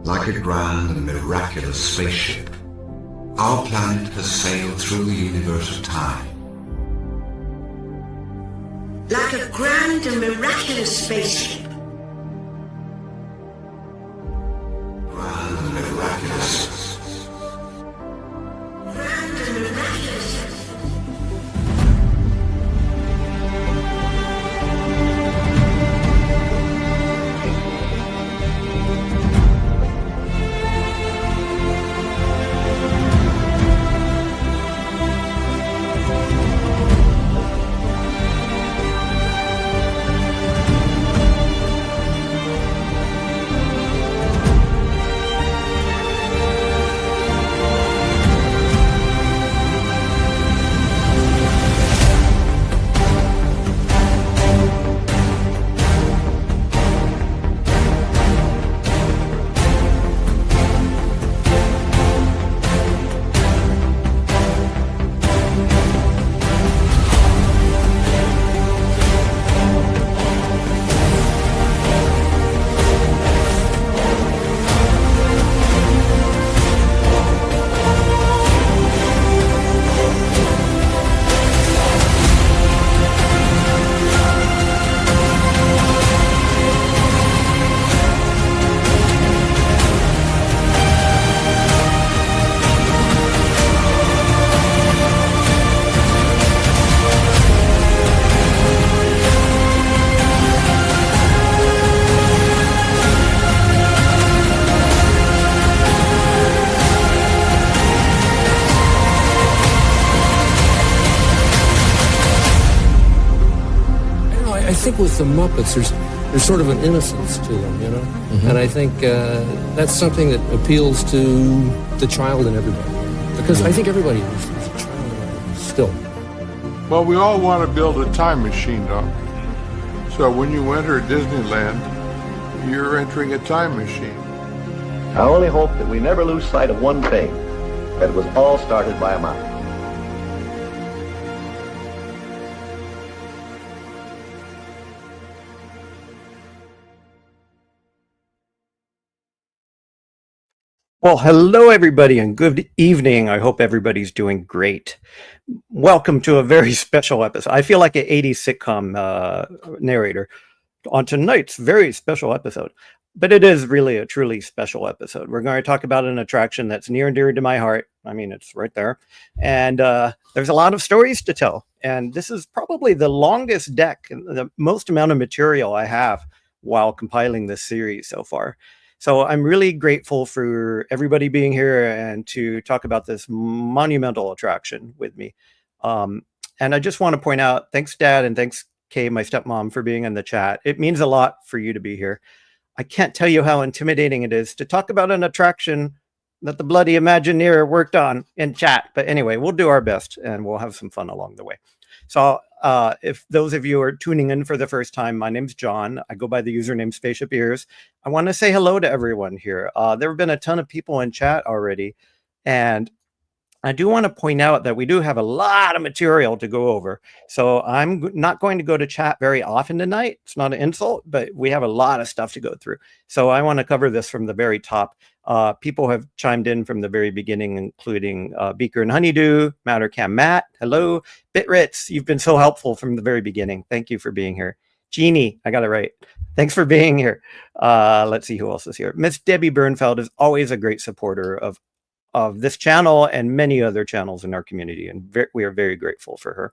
Like a grand and miraculous spaceship, our planet has sailed through the universe of time. Like a grand and miraculous spaceship. Grand and miraculous. Grand and miraculous. I think with the Muppets, there's sort of an innocence to them, you know? Mm-hmm. And I think that's something that appeals to the child in everybody. Because I think everybody is a child in everybody, still. Well, we all want to build a time machine, Doc. So when you enter Disneyland, you're entering a time machine. I only hope that we never lose sight of one thing, that it was all started by a mouse. Well, hello, everybody, and good evening. I hope everybody's doing great. Welcome to a very special episode. I feel like an 80s sitcom narrator on tonight's very special episode. But it is really a truly special episode. We're going to talk about an attraction that's near and dear to my heart. I mean, it's right there. And there's a lot of stories to tell. And this is probably the longest deck, the most amount of material I have while compiling this series so far. So I'm really grateful for everybody being here and to talk about this monumental attraction with me. And I just want to point out, thanks, Dad, and thanks, Kay, my stepmom, for being in the chat. It means a lot for you to be here. I can't tell you how intimidating it is to talk about an attraction that the bloody Imagineer worked on in chat. But anyway, we'll do our best and we'll have some fun along the way. So if those of you are tuning in for the first time, my name's John. I go by the username Spaceship Ears. I want to say hello to everyone here. There have been a ton of people in chat already. And I do want to point out that we do have a lot of material to go over. So I'm not going to go to chat very often tonight. It's not an insult, but we have a lot of stuff to go through. So I want to cover this from the very top. People have chimed in from the very beginning, including Beaker and Honeydew, Mattercam Matt, hello. Bitritz, you've been so helpful from the very beginning. Thank you for being here. Jeannie, I got it right. Thanks for being here. Let's see who else is here. Miss Debbie Bernfeld is always a great supporter of this channel and many other channels in our community, and we are very grateful for her.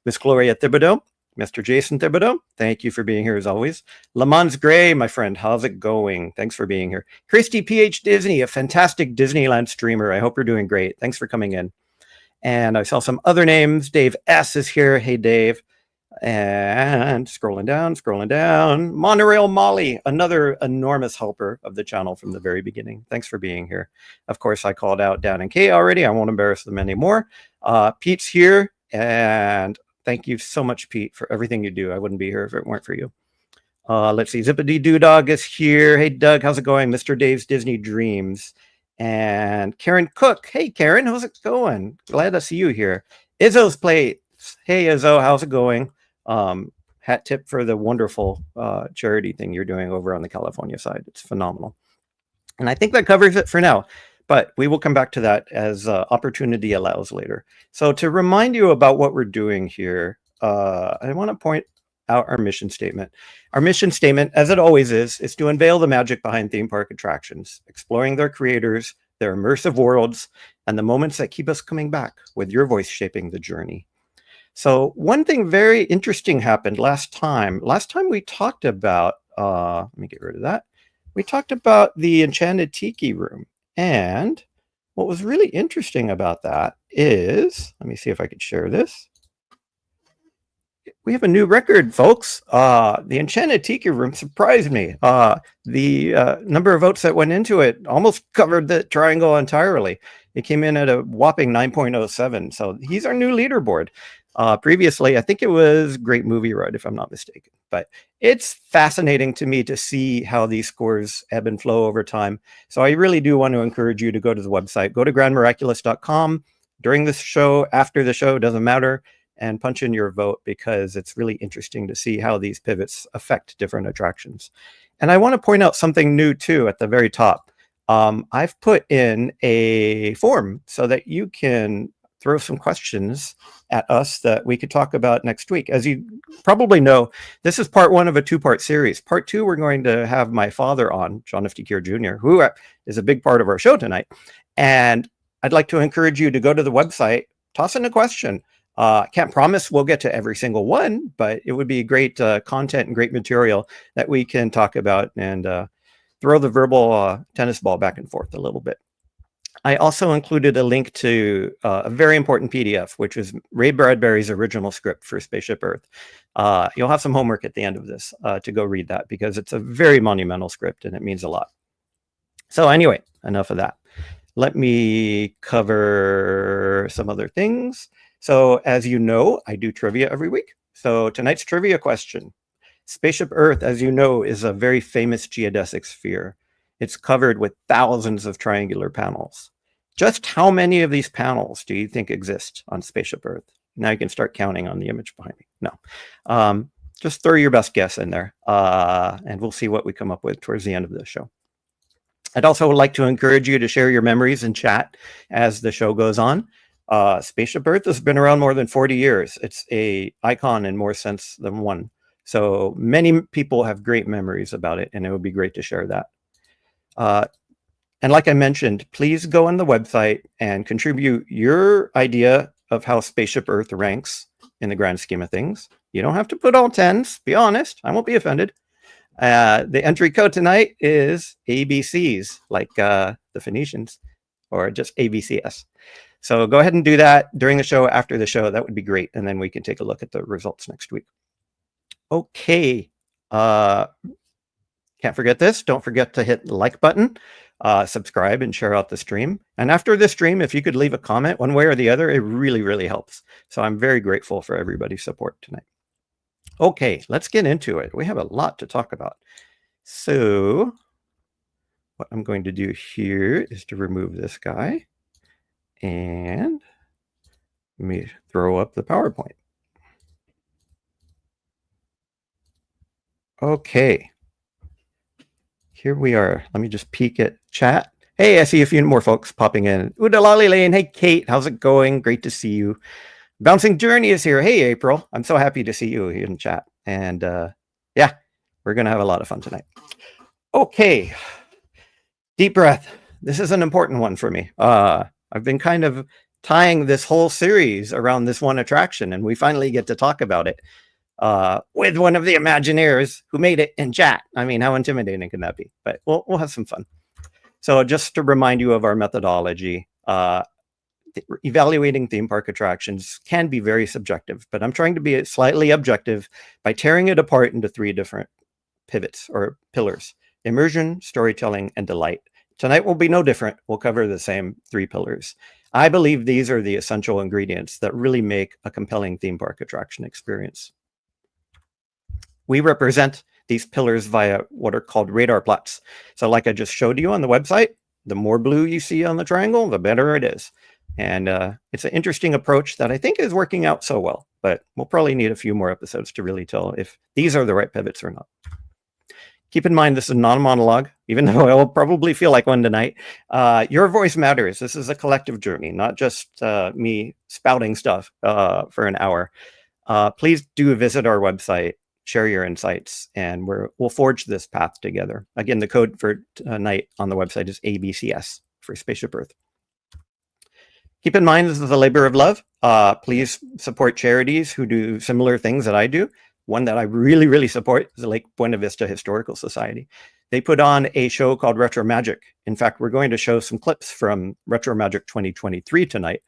Miss Gloria Thibodeau, Mr. Jason Thibodeau, thank you for being here as always. Lamont Gray, my friend, how's it going? Thanks for being here. Christy PH Disney, a fantastic Disneyland streamer. I hope you're doing great. Thanks for coming in. And I saw some other names. Dave S is here. Hey, Dave. And scrolling down. Monorail Molly, another enormous helper of the channel from the very beginning. Thanks for being here. Of course, I called out Dan and Kay already. I won't embarrass them anymore. Pete's here, and thank you so much, Pete, for everything you do. I wouldn't be here if it weren't for you. Let's see. Zippity Doodog is here. Hey, Doug, how's it going? Mr. Dave's Disney Dreams. And Karen Cook. Hey, Karen, how's it going? Glad to see you here. Izzo's Plates. Hey, Izzo, how's it going? Hat tip for the wonderful charity thing you're doing over on the California side. It's phenomenal. And I think that covers it for now, but we will come back to that as opportunity allows later. So to remind you about what we're doing here, I want to point out our mission statement. Our mission statement, as it always is to unveil the magic behind theme park attractions, exploring their creators, their immersive worlds, and the moments that keep us coming back, with your voice shaping the journey. So one thing very interesting happened last time. Last time we talked about, let me get rid of that. We talked about the Enchanted Tiki Room. And what was really interesting about that is, let me see if I could share this. We have a new record, folks. The Enchanted Tiki Room surprised me. The number of votes that went into it almost covered the triangle entirely. It came in at a whopping 9.07. So he's our new leaderboard. Previously, I think it was Great Movie Ride, if I'm not mistaken. But it's fascinating to me to see how these scores ebb and flow over time. So I really do want to encourage you to go to the website. Go to grandmiraculous.com during the show, after the show, doesn't matter, and punch in your vote, because it's really interesting to see how these pivots affect different attractions. And I want to point out something new too at the very top. I've put in a form so that you can throw some questions at us that we could talk about next week. As you probably know, this is part one of a two-part series. Part two, we're going to have my father on, John F. Keir Jr., who is a big part of our show tonight. And I'd like to encourage you to go to the website, toss in a question. Can't promise we'll get to every single one, but it would be great content and great material that we can talk about and throw the verbal tennis ball back and forth a little bit. I also included a link to a very important PDF, which is Ray Bradbury's original script for Spaceship Earth. You'll have some homework at the end of this to go read that, because it's a very monumental script and it means a lot. So anyway, enough of that. Let me cover some other things. So as you know, I do trivia every week. So tonight's trivia question. Spaceship Earth, as you know, is a very famous geodesic sphere. It's covered with thousands of triangular panels. Just how many of these panels do you think exist on Spaceship Earth? Now you can start counting on the image behind me. No, just throw your best guess in there, and we'll see what we come up with towards the end of the show. I'd also like to encourage you to share your memories in chat as the show goes on. Spaceship Earth has been around more than 40 years. It's an icon in more sense than one. So many people have great memories about it, and it would be great to share that. And like I mentioned, please go on the website and contribute your idea of how Spaceship Earth ranks in the grand scheme of things. You don't have to put all 10s, be honest. I won't be offended. The entry code tonight is ABCs, like the Phoenicians, or just ABCS. So go ahead and do that during the show, after the show. That would be great. And then we can take a look at the results next week. Okay. Can't forget this. Don't forget to hit the like button, subscribe, and share out the stream. And after the stream, if you could leave a comment one way or the other, it really, really helps. So I'm very grateful for everybody's support tonight. Okay, let's get into it. We have a lot to talk about. So what I'm going to do here is to remove this guy. And let me throw up the PowerPoint. Okay. Here we are. Let me just peek at chat. Hey, I see a few more folks popping in. Udalali Lane. Hey, Kate. How's it going? Great to see you. Bouncing Journey is here. Hey, April. I'm so happy to see you here in chat. And yeah, we're going to have a lot of fun tonight. Okay. Deep breath. This is an important one for me. I've been kind of tying this whole series around this one attraction, and we finally get to talk about it with one of the Imagineers who made it in chat. I mean, how intimidating can that be? But we'll have some fun. So just to remind you of our methodology, evaluating theme park attractions can be very subjective, but I'm trying to be slightly objective by tearing it apart into 3 different pivots or pillars: immersion, storytelling, and delight. Tonight will be no different. We'll cover the same 3 pillars. I believe these are the essential ingredients that really make a compelling theme park attraction experience. We represent these pillars via what are called radar plots. So like I just showed you on the website, the more blue you see on the triangle, the better it is. And it's an interesting approach that I think is working out so well, but we'll probably need a few more episodes to really tell if these are the right pivots or not. Keep in mind, this is not a monologue, even though I will probably feel like one tonight. Your voice matters. This is a collective journey, not just me spouting stuff for an hour. Please do visit our website, share your insights, and we'll forge this path together. Again, the code for tonight on the website is ABCS for Spaceship Earth. Keep in mind, this is a labor of love. Please support charities who do similar things that I do. One that I really, really support is the Lake Buena Vista Historical Society. They put on a show called Retro Magic. In fact, we're going to show some clips from Retro Magic 2023 tonight.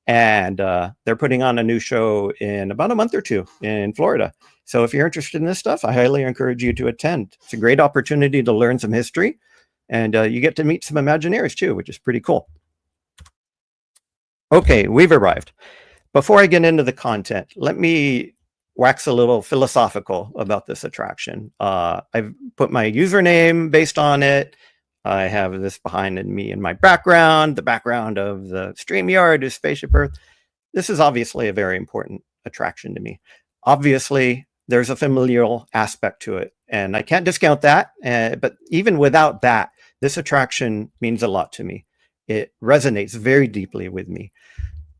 And they're putting on a new show in about a month or two in Florida. So if you're interested in this stuff, I highly encourage you to attend. It's a great opportunity to learn some history. And you get to meet some Imagineers too, which is pretty cool. Okay, we've arrived. Before I get into the content, let me wax a little philosophical about this attraction. I've put my username based on it. I have this behind me in my background. The background of the StreamYard is Spaceship Earth. This is obviously a very important attraction to me. Obviously, there's a familial aspect to it, and I can't discount that. But even without that, this attraction means a lot to me. It resonates very deeply with me.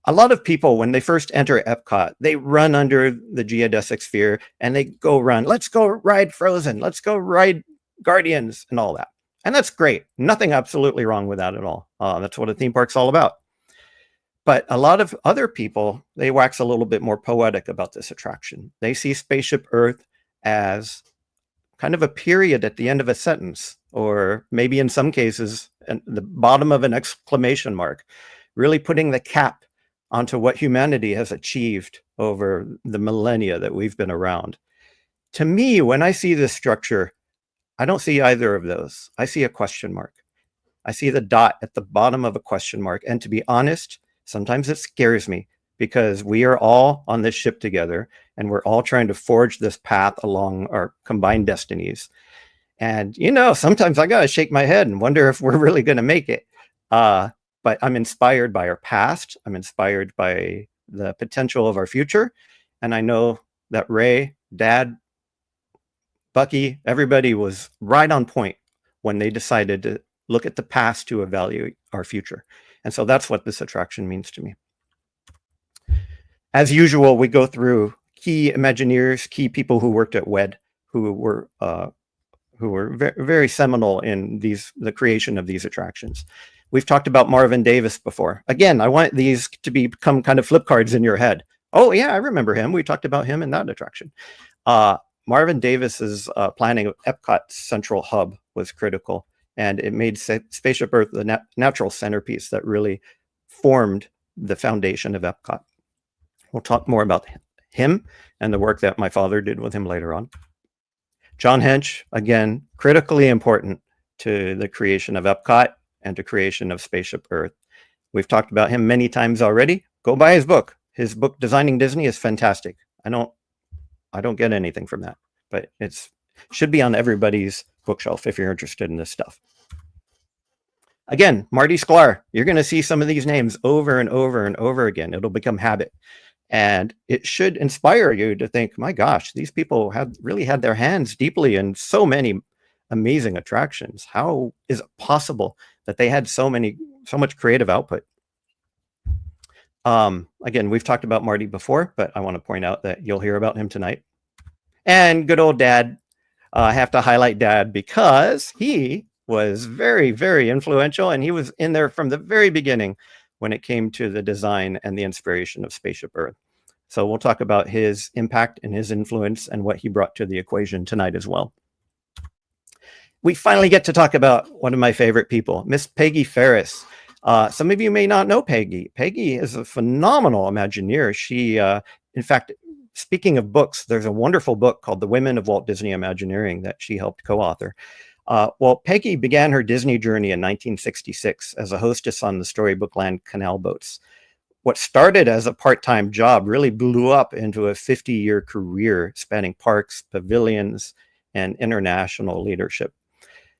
A lot of people, when they first enter EPCOT, they run under the geodesic sphere and they go run. Let's go ride Frozen. Let's go ride Guardians and all that. And that's great. Nothing absolutely wrong with that at all. That's what a theme park's all about. But a lot of other people, they wax a little bit more poetic about this attraction. They see Spaceship Earth as kind of a period at the end of a sentence, or maybe in some cases, at the bottom of an exclamation mark, really putting the cap onto what humanity has achieved over the millennia that we've been around. To me, when I see this structure, I don't see either of those. I see a question mark. I see the dot at the bottom of a question mark. And to be honest, sometimes it scares me because we are all on this ship together and we're all trying to forge this path along our combined destinies. And, you know, sometimes I got to shake my head and wonder if we're really going to make it. But I'm inspired by our past. I'm inspired by the potential of our future. And I know that Ray, Dad, Bucky, everybody was right on point when they decided to look at the past to evaluate our future. And so that's what this attraction means to me. As usual, we go through key Imagineers, key people who worked at WED, who were very seminal in the creation of these attractions. We've talked about Marvin Davis before. Again, I want these to become kind of flip cards in your head. Oh yeah, I remember him. We talked about him in that attraction. Marvin Davis's planning of EPCOT Central Hub was critical, and it made Spaceship Earth the natural centerpiece that really formed the foundation of EPCOT. We'll talk more about him and the work that my father did with him later on. John Hench, again, critically important to the creation of EPCOT and to creation of Spaceship Earth. We've talked about him many times already. Go buy his book. His book, Designing Disney, is fantastic. I don't get anything from that, but it should be on everybody's bookshelf if you're interested in this stuff. Again, Marty Sklar, you're going to see some of these names over and over and over again. It'll become habit. And it should inspire you to think, my gosh, these people have really had their hands deeply in so many amazing attractions. How is it possible that they had so much creative output? Again, we've talked about Marty before, but I want to point out that you'll hear about him tonight. And good old Dad. I have to highlight Dad because he was very, very influential, and he was in there from the very beginning when it came to the design and the inspiration of Spaceship Earth. So we'll talk about his impact and his influence and what he brought to the equation tonight as well. We finally get to talk about one of my favorite people, Miss Peggy Ferris. Some of you may not know Peggy. Peggy is a phenomenal Imagineer. She, in fact, speaking of books, there's a wonderful book called The Women of Walt Disney Imagineering that she helped co-author. Well, Peggy began her Disney journey in 1966 as a hostess on the Storybookland canal boats. What started as a part-time job really blew up into a 50-year career spanning parks, pavilions, and international leadership.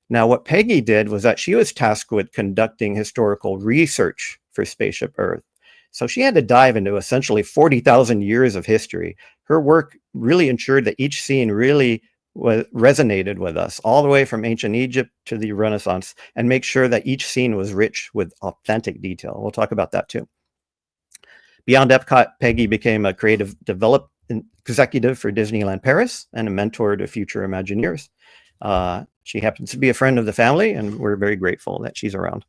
Now, what Peggy did was that she was tasked with conducting historical research for Spaceship Earth. So she had to dive into essentially 40,000 years of history. Her work really ensured that each scene really resonated with us all the way from ancient Egypt to the Renaissance, and make sure that each scene was rich with authentic detail. We'll talk about that too. Beyond EPCOT, Peggy became a creative development executive for Disneyland Paris and a mentor to future Imagineers. She happens to be a friend of the family, and we're very grateful that she's around.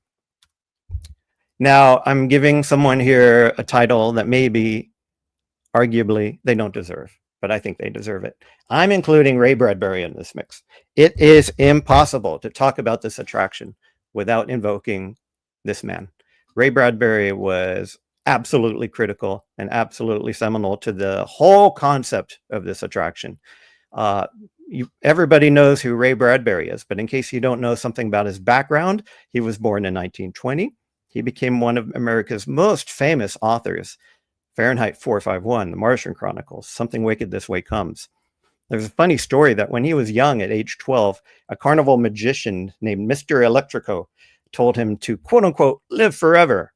Now, I'm giving someone here a title that maybe, arguably, they don't deserve, but I think they deserve it. I'm including Ray Bradbury in this mix. It is impossible to talk about this attraction without invoking this man. Ray Bradbury was absolutely critical and absolutely seminal to the whole concept of this attraction. Everybody knows who Ray Bradbury is, but in case you don't know something about his background, he was born in 1920. He became one of America's most famous authors. Fahrenheit 451, The Martian Chronicles, Something Wicked This Way Comes. There's a funny story that when he was young, at age 12, a carnival magician named Mr. Electrico told him to, quote unquote, live forever.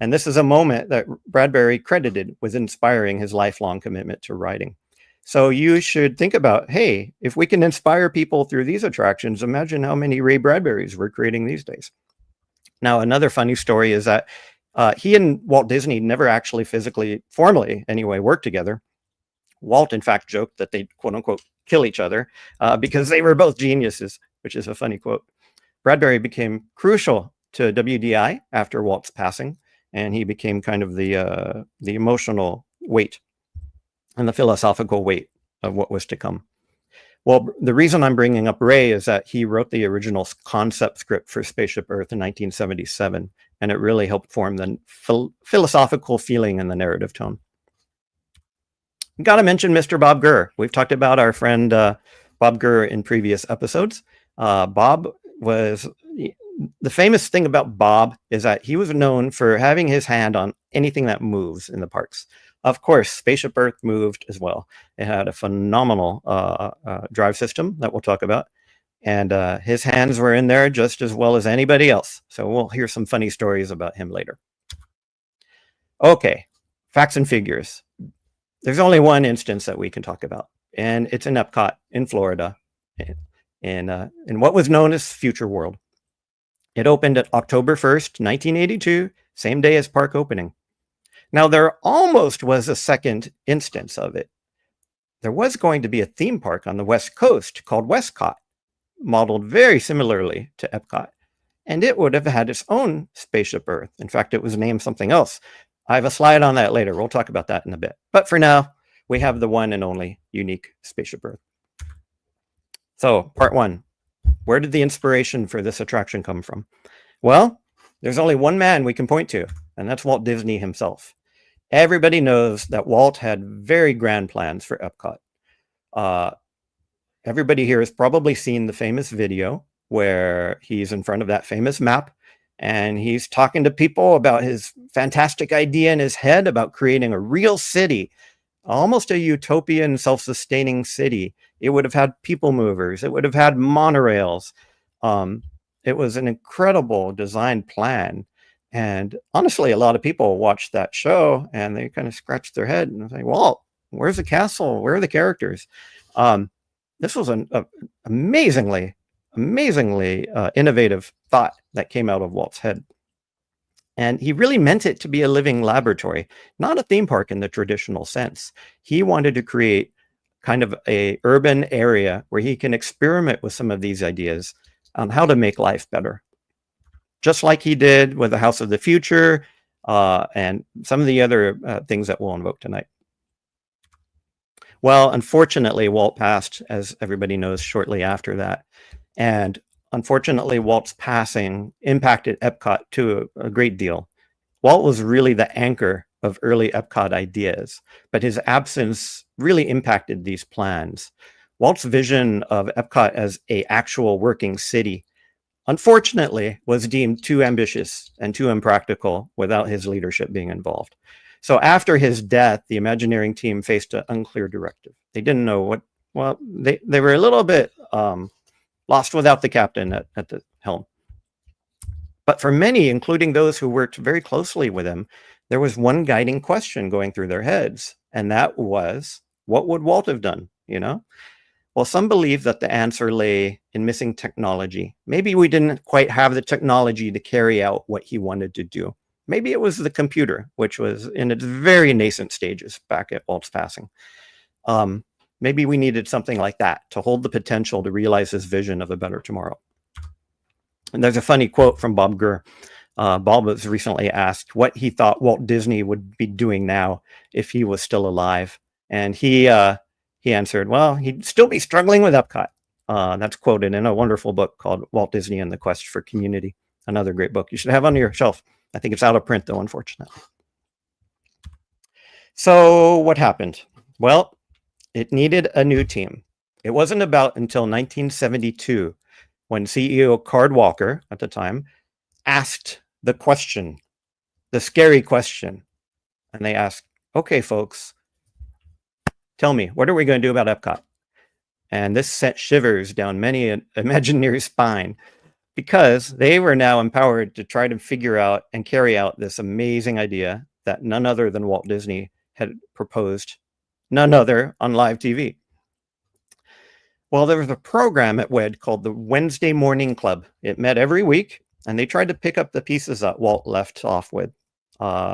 And this is a moment that Bradbury credited with inspiring his lifelong commitment to writing. So you should think about, hey, if we can inspire people through these attractions, imagine how many Ray Bradburys we're creating these days. Now, another funny story is that he and Walt Disney never actually physically, formally anyway, worked together. Walt, in fact, joked that they'd, quote unquote, kill each other because they were both geniuses, which is a funny quote. Bradbury became crucial to WDI after Walt's passing, and he became kind of the emotional weight and the philosophical weight of what was to come. Well, the reason I'm bringing up Ray is that he wrote the original concept script for Spaceship Earth in 1977, and it really helped form the philosophical feeling and the narrative tone. Got to mention Mr. Bob Gurr. We've talked about our friend Bob Gurr in previous episodes. Bob was... The famous thing about Bob is that he was known for having his hand on anything that moves in the parks. Of course, Spaceship Earth moved as well. It had a phenomenal drive system that we'll talk about. And his hands were in there just as well as anybody else. So we'll hear some funny stories about him later. Okay, facts and figures. There's only one instance that we can talk about, and it's in EPCOT in Florida, in what was known as Future World. It opened at October 1st, 1982, same day as park opening. Now, there almost was a second instance of it. There was going to be a theme park on the West Coast called WestCOT, modeled very similarly to EPCOT, and it would have had its own Spaceship Earth. In fact, it was named something else. I have a slide on that later. We'll talk about that in a bit. But for now, we have the one and only unique Spaceship Earth. So, part one. Where did the inspiration for this attraction come from? Well, there's only one man we can point to, and that's Walt Disney himself. Everybody knows that Walt had very grand plans for EPCOT. Everybody here has probably seen the famous video where he's in front of that famous map, and he's talking to people about his fantastic idea in his head about creating a real city, almost a utopian, self-sustaining city. It would have had people movers. It would have had monorails. It was an incredible design plan. And honestly, a lot of people watched that show and they kind of scratched their head and say, Walt, where's the castle? Where are the characters? This was an amazingly innovative thought that came out of Walt's head. And he really meant it to be a living laboratory, not a theme park in the traditional sense. He wanted to create kind of a urban area where he can experiment with some of these ideas on how to make life better. Just like he did with the House of the Future and some of the other things that we'll invoke tonight. Well, unfortunately, Walt passed, as everybody knows, shortly after that. And unfortunately, Walt's passing impacted EPCOT to a great deal. Walt was really the anchor of early EPCOT ideas, but his absence really impacted these plans. Walt's vision of EPCOT as an actual working city, unfortunately, was deemed too ambitious and too impractical without his leadership being involved. So after his death, the Imagineering team faced an unclear directive. They didn't know what, well, they were a little bit lost without the captain at the helm. But for many, including those who worked very closely with him, there was one guiding question going through their heads, and that was, what would Walt have done, you know? Well, some believe that the answer lay in missing technology. Maybe we didn't quite have the technology to carry out what he wanted to do. Maybe it was the computer, which was in its very nascent stages back at Walt's passing. Maybe we needed something like that to hold the potential to realize his vision of a better tomorrow. And there's a funny quote from Bob Gurr. Bob was recently asked what he thought Walt Disney would be doing now if he was still alive. And he answered, well, he'd still be struggling with EPCOT. That's quoted in a wonderful book called Walt Disney and the Quest for Community. Another great book you should have on your shelf. I think it's out of print, though, unfortunately. So what happened? Well, it needed a new team. It wasn't about until 1972 when CEO Card Walker, at the time, asked the question, the scary question. And they asked, okay, folks, tell me, what are we going to do about EPCOT? And this sent shivers down many an Imagineer's spine, because they were now empowered to try to figure out and carry out this amazing idea that none other than Walt Disney had proposed, none other on live TV. Well, there was a program at WED called the Wednesday Morning Club. It met every week, and they tried to pick up the pieces that Walt left off with.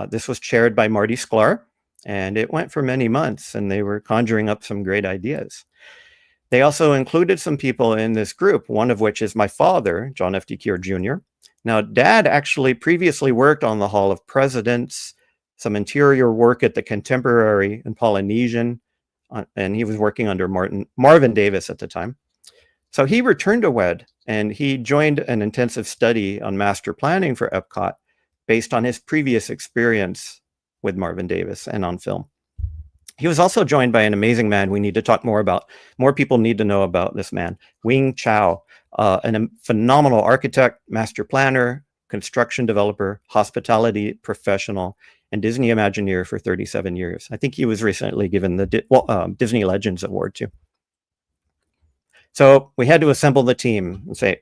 This was chaired by Marty Sklar, and it went for many months, and they were conjuring up some great ideas. They also included some people in this group, one of which is my father, John F. D. Keir Jr. Now, Dad actually previously worked on the Hall of Presidents, some interior work at the Contemporary and Polynesian, and he was working under Marvin Davis at the time. So he returned to WED, and he joined an intensive study on master planning for EPCOT based on his previous experience with Marvin Davis and on film. He was also joined by an amazing man we need to talk more about. More people need to know about this man, Wing Chow, a phenomenal architect, master planner, construction developer, hospitality professional, and Disney Imagineer for 37 years. I think he was recently given the Disney Legends Award too. So we had to assemble the team and say,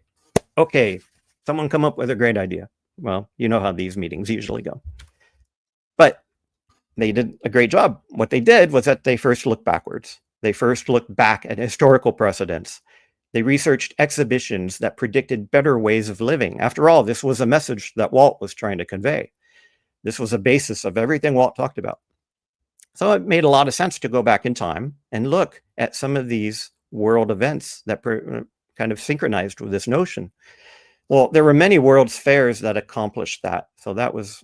okay, someone come up with a great idea. Well, you know how these meetings usually go. But they did a great job. What they did was that they first looked backwards. They first looked back at historical precedents. They researched exhibitions that predicted better ways of living. After all, this was a message that Walt was trying to convey. This was a basis of everything Walt talked about. So it made a lot of sense to go back in time and look at some of these world events that kind of synchronized with this notion. Well, there were many World's Fairs that accomplished that. So that was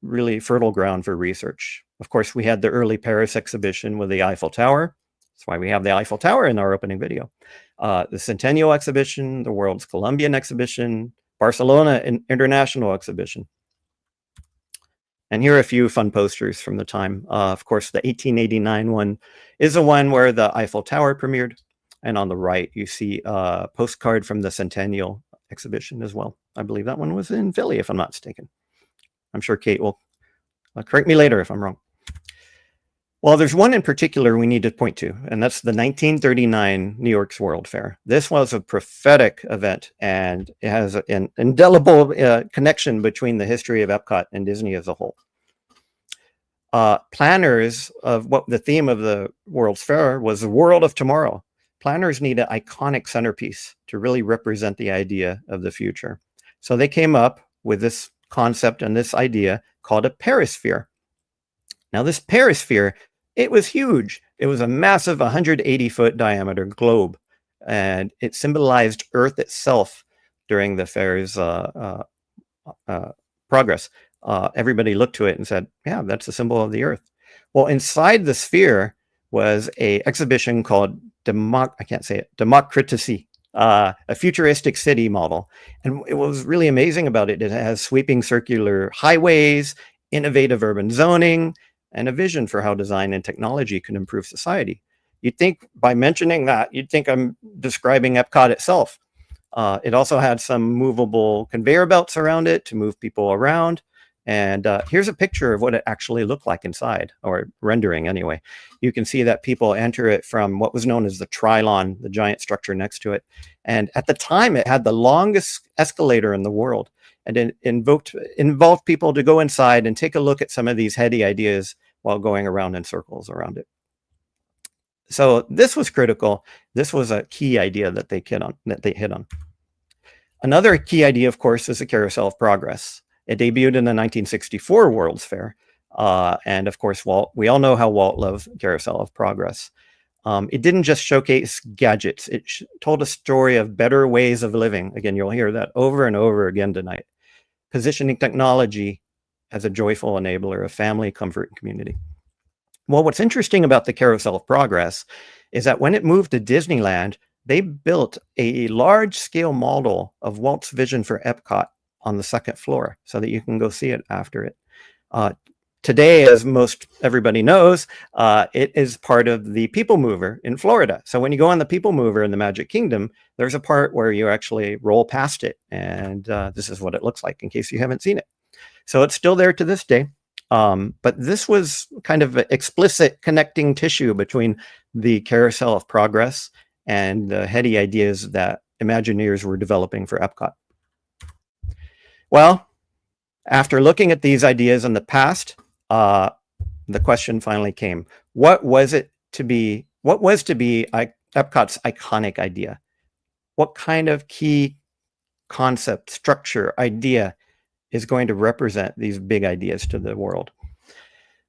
really fertile ground for research. Of course, we had the early Paris exhibition with the Eiffel Tower. That's why we have the Eiffel Tower in our opening video. The Centennial exhibition, the World's Columbian exhibition, Barcelona International exhibition. And here are a few fun posters from the time. Of course, the 1889 one is the one where the Eiffel Tower premiered. And on the right, you see a postcard from the Centennial exhibition as well. I believe that one was in Philly, if I'm not mistaken. I'm sure Kate will correct me later if I'm wrong. Well, there's one in particular we need to point to, and that's the 1939 New York's World Fair. This was a prophetic event, and it has an indelible connection between the history of EPCOT and Disney as a whole. Planners of what the theme of the World's Fair was the world of tomorrow. Planners need an iconic centerpiece to really represent the idea of the future. So they came up with this concept and this idea called a perisphere. Now, this perisphere, it was huge. It was a massive 180-foot diameter globe, and it symbolized Earth itself during the fair's progress. Everybody looked to it and said, yeah, that's a symbol of the Earth. Well, inside the sphere was an exhibition called Democracy, a futuristic city model. And what was really amazing about it, it has sweeping circular highways, innovative urban zoning, and a vision for how design and technology can improve society. You'd think by mentioning that, you'd think I'm describing EPCOT itself. It also had some movable conveyor belts around it to move people around. And here's a picture of what it actually looked like inside, or rendering anyway. You can see that people enter it from what was known as the Trilon, the giant structure next to it. And at the time, it had the longest escalator in the world. And it involved people to go inside and take a look at some of these heady ideas while going around in circles around it. So this was critical. This was a key idea that they hit on. Another key idea, of course, is the Carousel of Progress. It debuted in the 1964 World's Fair. And of course, we all know how Walt loved Carousel of Progress. It didn't just showcase gadgets. It told a story of better ways of living. Again, you'll hear that over and over again tonight. Positioning technology as a joyful enabler of family, comfort, and community. Well, what's interesting about the Carousel of Progress is that when it moved to Disneyland, they built a large-scale model of Walt's vision for EPCOT on the second floor so that you can go see it after it. Today, as most everybody knows, it is part of the People Mover in Florida. So when you go on the People Mover in the Magic Kingdom, there's a part where you actually roll past it. And this is what it looks like in case you haven't seen it. So it's still there to this day. But this was kind of an explicit connecting tissue between the Carousel of Progress and the heady ideas that Imagineers were developing for EPCOT. Well, after looking at these ideas in the past, the question finally came: what was to be EPCOT's iconic idea? What kind of key concept, structure, idea is going to represent these big ideas to the world?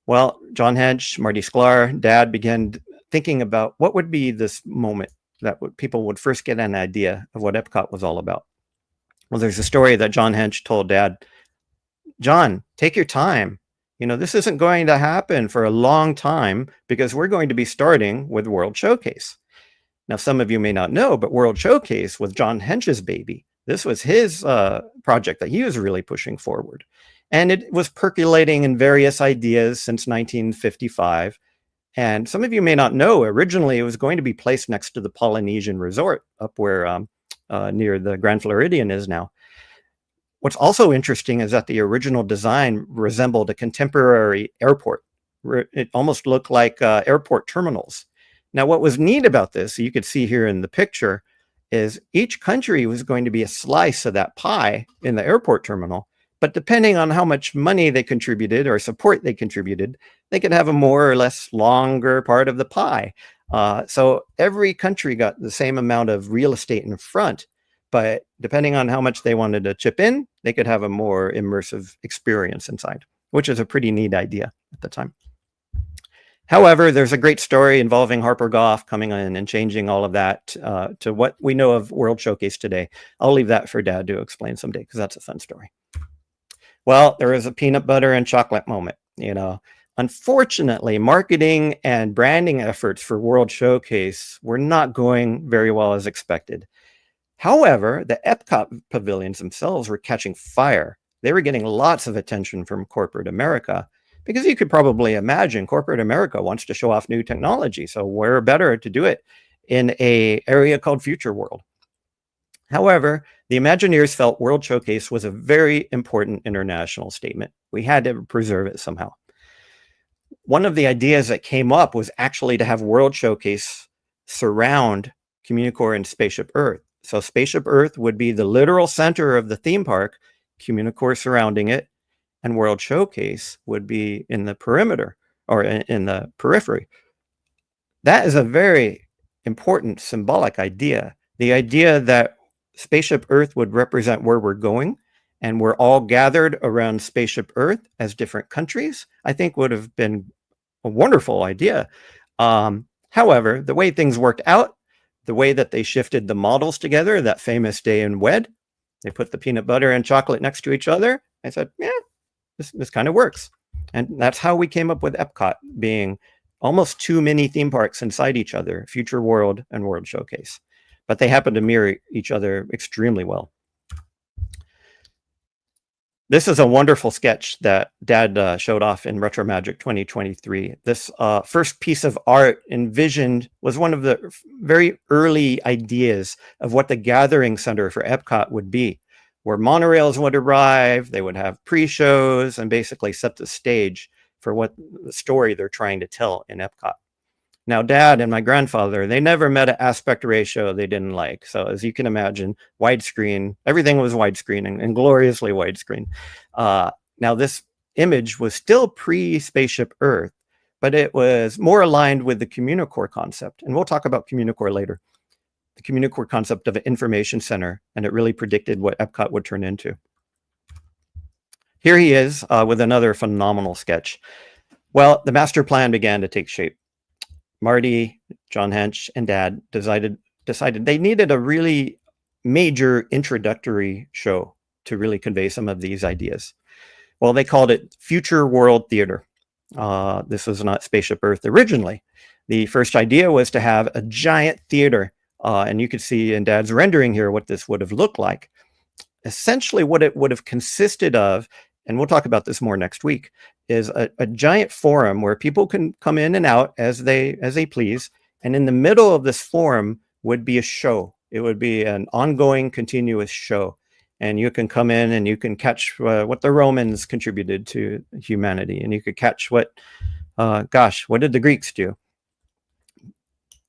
Well, John Hench, Marty Sklar, Dad began thinking about what would be this moment that people would first get an idea of what EPCOT was all about. Well, there's a story that John Hench told Dad: John, take your time. You know, this isn't going to happen for a long time because we're going to be starting with World Showcase. Now, some of you may not know, but World Showcase was John Hench's baby. This was his project that he was really pushing forward. And it was percolating in various ideas since 1955. And some of you may not know, originally it was going to be placed next to the Polynesian Resort up where near the Grand Floridian is now. What's also interesting is that the original design resembled a contemporary airport. It almost looked like airport terminals. Now, what was neat about this, you could see here in the picture, is each country was going to be a slice of that pie in the airport terminal. But depending on how much money they contributed or support they contributed, they could have a more or less longer part of the pie. So every country got the same amount of real estate in front. But depending on how much they wanted to chip in, they could have a more immersive experience inside, which is a pretty neat idea at the time. However, there's a great story involving Harper Goff coming in and changing all of that to what we know of World Showcase today. I'll leave that for Dad to explain someday because that's a fun story. Well, there was a peanut butter and chocolate moment, you know. Unfortunately, marketing and branding efforts for World Showcase were not going very well as expected. However, the EPCOT pavilions themselves were catching fire. They were getting lots of attention from corporate America because you could probably imagine corporate America wants to show off new technology. So where better to do it in an area called Future World? However, the Imagineers felt World Showcase was a very important international statement. We had to preserve it somehow. One of the ideas that came up was actually to have World Showcase surround Communicore and Spaceship Earth. So Spaceship Earth would be the literal center of the theme park, Communicore surrounding it, and World Showcase would be in the perimeter or in the periphery. That is a very important symbolic idea. The idea that Spaceship Earth would represent where we're going, and we're all gathered around Spaceship Earth as different countries, I think would have been a wonderful idea. However, the way things worked out, the way that they shifted the models together, that famous day in WED, they put the peanut butter and chocolate next to each other. I said, yeah, this kind of works. And that's how we came up with EPCOT being almost too many theme parks inside each other, Future World and World Showcase. But they happen to mirror each other extremely well. This is a wonderful sketch that Dad showed off in Retro Magic 2023. This first piece of art envisioned was one of the very early ideas of what the gathering center for EPCOT would be, where monorails would arrive, they would have pre-shows, and basically set the stage for what the story they're trying to tell in EPCOT. Now, Dad and my grandfather, they never met an aspect ratio they didn't like. So as you can imagine, widescreen, everything was widescreen and gloriously widescreen. Now, this image was still pre-Spaceship Earth, but it was more aligned with the Communicore concept. And we'll talk about Communicore later. The Communicore concept of an information center, and it really predicted what EPCOT would turn into. Here he is with another phenomenal sketch. Well, the master plan began to take shape. Marty, John Hench, and Dad decided they needed a really major introductory show to really convey some of these ideas. Well, they called it Future World Theater. This was not Spaceship Earth originally. The first idea was to have a giant theater, and you could see in Dad's rendering here what this would have looked like. Essentially, what it would have consisted of, and we'll talk about this more next week, is a giant forum where people can come in and out as they please, and in the middle of this forum would be a show. It would be an ongoing, continuous show, and you can come in and you can catch what the Romans contributed to humanity, and you could catch what did the Greeks do?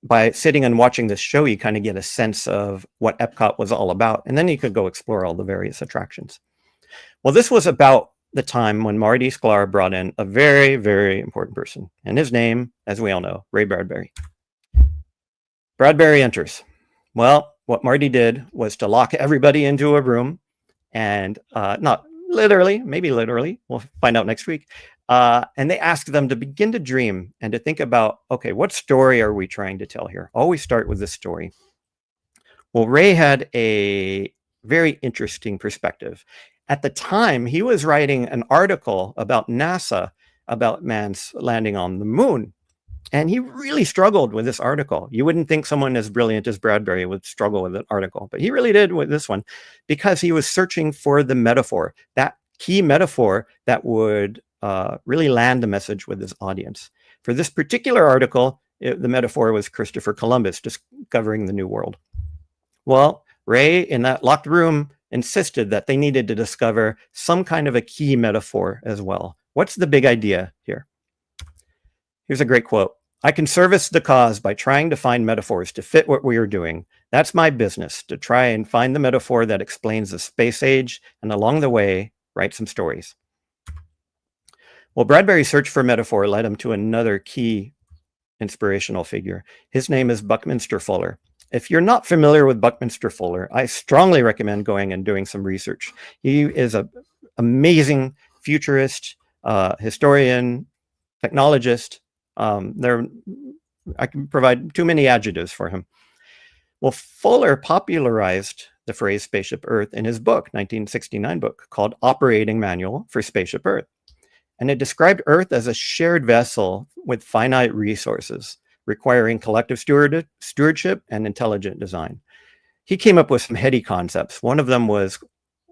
By sitting and watching this show, you kind of get a sense of what EPCOT was all about, and then you could go explore all the various attractions. Well, this was about the time when Marty Sklar brought in a very, very important person, and his name, as we all know, Ray Bradbury. Bradbury enters. Well, what Marty did was to lock everybody into a room, and not literally, maybe literally, we'll find out next week. And they asked them to begin to dream and to think about, okay, what story are we trying to tell here? Always start with this story. Well, Ray had a very interesting perspective. At the time, he was writing an article about NASA, about man's landing on the moon. And he really struggled with this article. You wouldn't think someone as brilliant as Bradbury would struggle with an article, but he really did with this one, because he was searching for the metaphor, that key metaphor that would really land the message with his audience. For this particular article, the metaphor was Christopher Columbus discovering the New World. Well, Ray, in that locked room, insisted that they needed to discover some kind of a key metaphor as well. What's the big idea here? Here's a great quote. "I can service the cause by trying to find metaphors to fit what we are doing. That's my business, to try and find the metaphor that explains the space age, and along the way, write some stories." Well, Bradbury's search for metaphor led him to another key inspirational figure. His name is Buckminster Fuller. If you're not familiar with Buckminster Fuller, I strongly recommend going and doing some research. He is an amazing futurist, historian, technologist. I can provide too many adjectives for him. Well, Fuller popularized the phrase Spaceship Earth in his book, 1969 book, called Operating Manual for Spaceship Earth. And it described Earth as a shared vessel with finite resources, requiring collective stewardship and intelligent design. He came up with some heady concepts. One of them was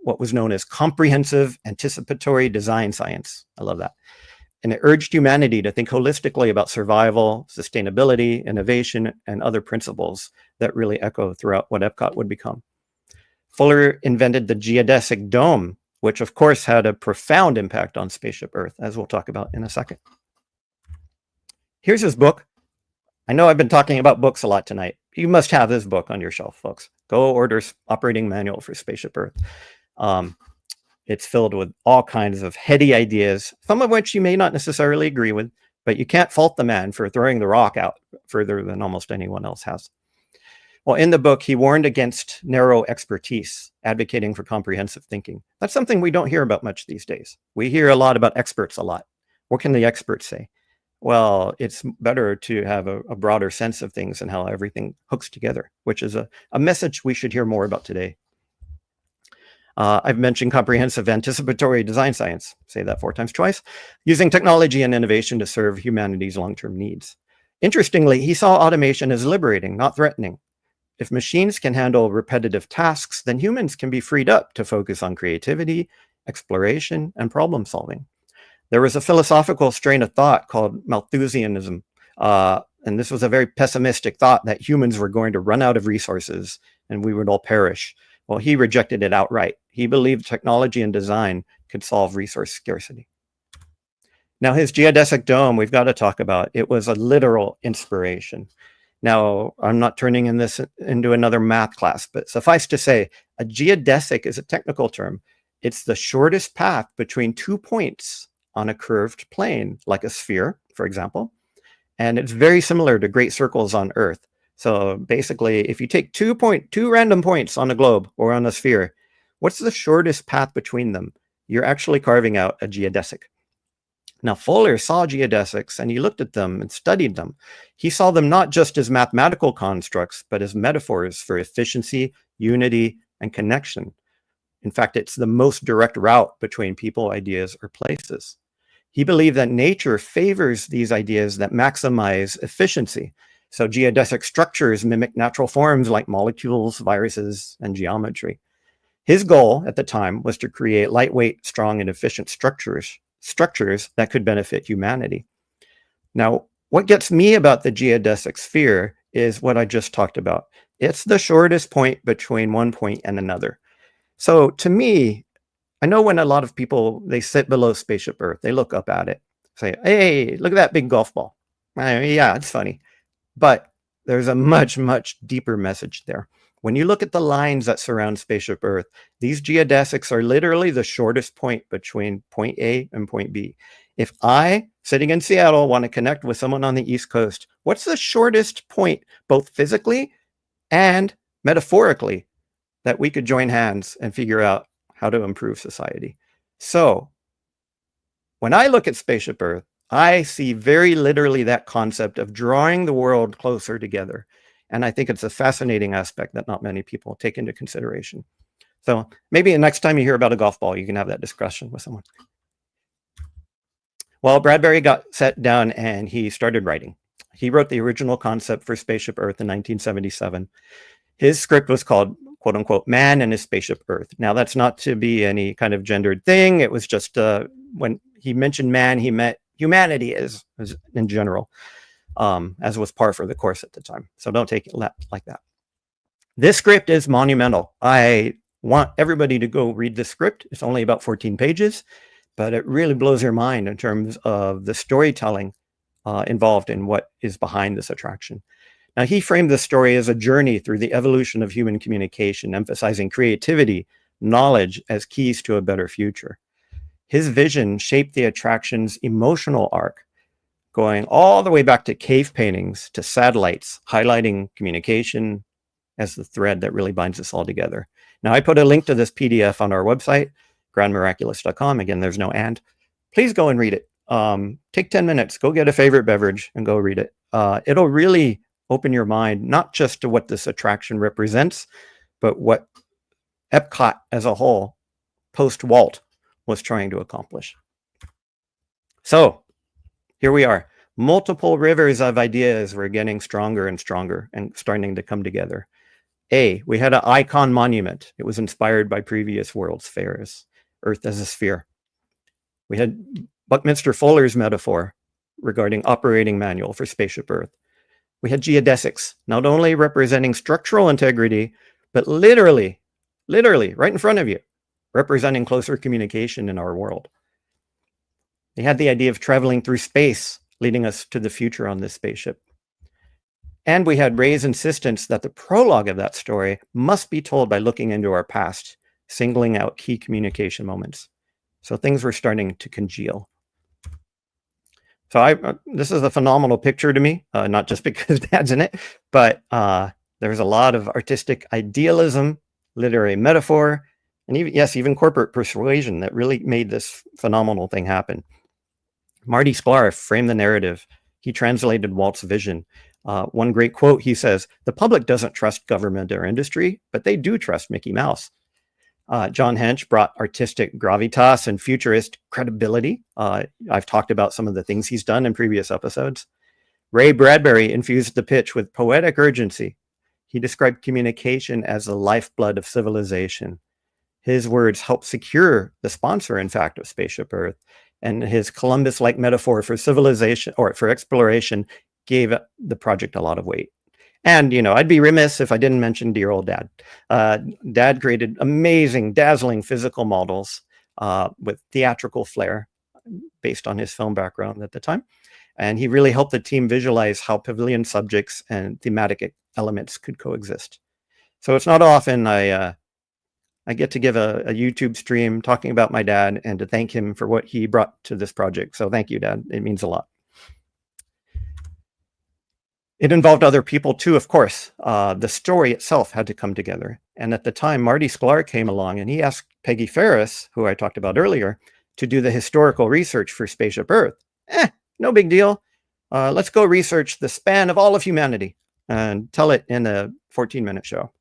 what was known as comprehensive anticipatory design science. I love that. And it urged humanity to think holistically about survival, sustainability, innovation, and other principles that really echo throughout what EPCOT would become. Fuller invented the geodesic dome, which of course had a profound impact on Spaceship Earth, as we'll talk about in a second. Here's his book. I know I've been talking about books a lot tonight. You must have this book on your shelf, folks. Go order Operating Manual for Spaceship Earth. It's filled with all kinds of heady ideas, some of which you may not necessarily agree with, but you can't fault the man for throwing the rock out further than almost anyone else has. Well, in the book, he warned against narrow expertise, advocating for comprehensive thinking. That's something we don't hear about much these days. We hear a lot about experts a lot. What can the experts say? Well, it's better to have a broader sense of things and how everything hooks together, which is a message we should hear more about today. I've mentioned comprehensive anticipatory design science, say that 4 times twice, using technology and innovation to serve humanity's long-term needs. Interestingly, he saw automation as liberating, not threatening. If machines can handle repetitive tasks, then humans can be freed up to focus on creativity, exploration, and problem solving. There was a philosophical strain of thought called Malthusianism, and this was a very pessimistic thought that humans were going to run out of resources and we would all perish. Well, he rejected it outright. He believed technology and design could solve resource scarcity. Now, his geodesic dome, we've got to talk about. It was a literal inspiration. Now, I'm not turning this into another math class, but suffice to say, a geodesic is a technical term. It's the shortest path between 2 points on a curved plane, like a sphere for example. And it's very similar to great circles on Earth. So basically, if you take two random points on a globe or on a sphere, what's the shortest path between them? You're actually carving out a geodesic. Now, Fuller saw geodesics and he looked at them and studied them. He saw them not just as mathematical constructs, but as metaphors for efficiency, unity, and connection. In fact, it's the most direct route between people, ideas, or places. He believed that nature favors these ideas that maximize efficiency. So geodesic structures mimic natural forms like molecules, viruses, and geometry. His goal at the time was to create lightweight, strong, and efficient structures that could benefit humanity. Now, what gets me about the geodesic sphere is what I just talked about. It's the shortest point between one point and another. So to me, I know when a lot of people, they sit below Spaceship Earth, they look up at it, say, hey, look at that big golf ball. Yeah, it's funny. But there's a much, much deeper message there. When you look at the lines that surround Spaceship Earth, these geodesics are literally the shortest point between point A and point B. If I, sitting in Seattle, want to connect with someone on the East Coast, what's the shortest point, both physically and metaphorically, that we could join hands and figure out how to improve society? So when I look at Spaceship Earth, I see very literally that concept of drawing the world closer together. And I think it's a fascinating aspect that not many people take into consideration. So maybe the next time you hear about a golf ball, you can have that discussion with someone. Well, Bradbury got set down and he started writing. He wrote the original concept for Spaceship Earth in 1977. His script was called, quote unquote, Man and His Spaceship Earth. Now, that's not to be any kind of gendered thing. It was just when he mentioned man, he meant humanity as in general, as was par for the course at the time. So don't take it like that. This script is monumental. I want everybody to go read the script. It's only about 14 pages, but it really blows your mind in terms of the storytelling involved in what is behind this attraction. Now, he framed the story as a journey through the evolution of human communication, emphasizing creativity, knowledge as keys to a better future. His vision shaped the attraction's emotional arc, going all the way back to cave paintings to satellites, highlighting communication as the thread that really binds us all together. Now, I put a link to this PDF on our website, grandmiraculous.com. Again, there's no and. Please go and read it. Take 10 minutes, go get a favorite beverage and go read it. It'll really open your mind, not just to what this attraction represents, but what EPCOT as a whole, post-Walt, was trying to accomplish. So here we are. Multiple rivers of ideas were getting stronger and stronger and starting to come together. We had an icon monument. It was inspired by previous World's Fairs, Earth as a sphere. We had Buckminster Fuller's metaphor regarding operating manual for Spaceship Earth. We had geodesics, not only representing structural integrity, but literally right in front of you, representing closer communication in our world. They had the idea of traveling through space, leading us to the future on this spaceship. And we had Ray's insistence that the prologue of that story must be told by looking into our past, singling out key communication moments. So things were starting to congeal. So this is a phenomenal picture to me, not just because Dad's in it, but there's a lot of artistic idealism, literary metaphor, and even corporate persuasion that really made this phenomenal thing happen. Marty Sklar framed the narrative. He translated Walt's vision. One great quote, he says, "The public doesn't trust government or industry, but they do trust Mickey Mouse." John Hench brought artistic gravitas and futurist credibility. I've talked about some of the things he's done in previous episodes. Ray Bradbury infused the pitch with poetic urgency. He described communication as the lifeblood of civilization. His words helped secure the sponsor, in fact, of Spaceship Earth, and his Columbus-like metaphor for civilization or for exploration gave the project a lot of weight. And, I'd be remiss if I didn't mention dear old Dad. Dad created amazing, dazzling physical models with theatrical flair based on his film background at the time. And he really helped the team visualize how pavilion subjects and thematic elements could coexist. So it's not often I get to give a YouTube stream talking about my dad and to thank him for what he brought to this project. So thank you, Dad. It means a lot. It involved other people too, of course. The story itself had to come together. And at the time, Marty Sklar came along and he asked Peggy Ferris, who I talked about earlier, to do the historical research for Spaceship Earth. No big deal. Let's go research the span of all of humanity and tell it in a 14-minute show.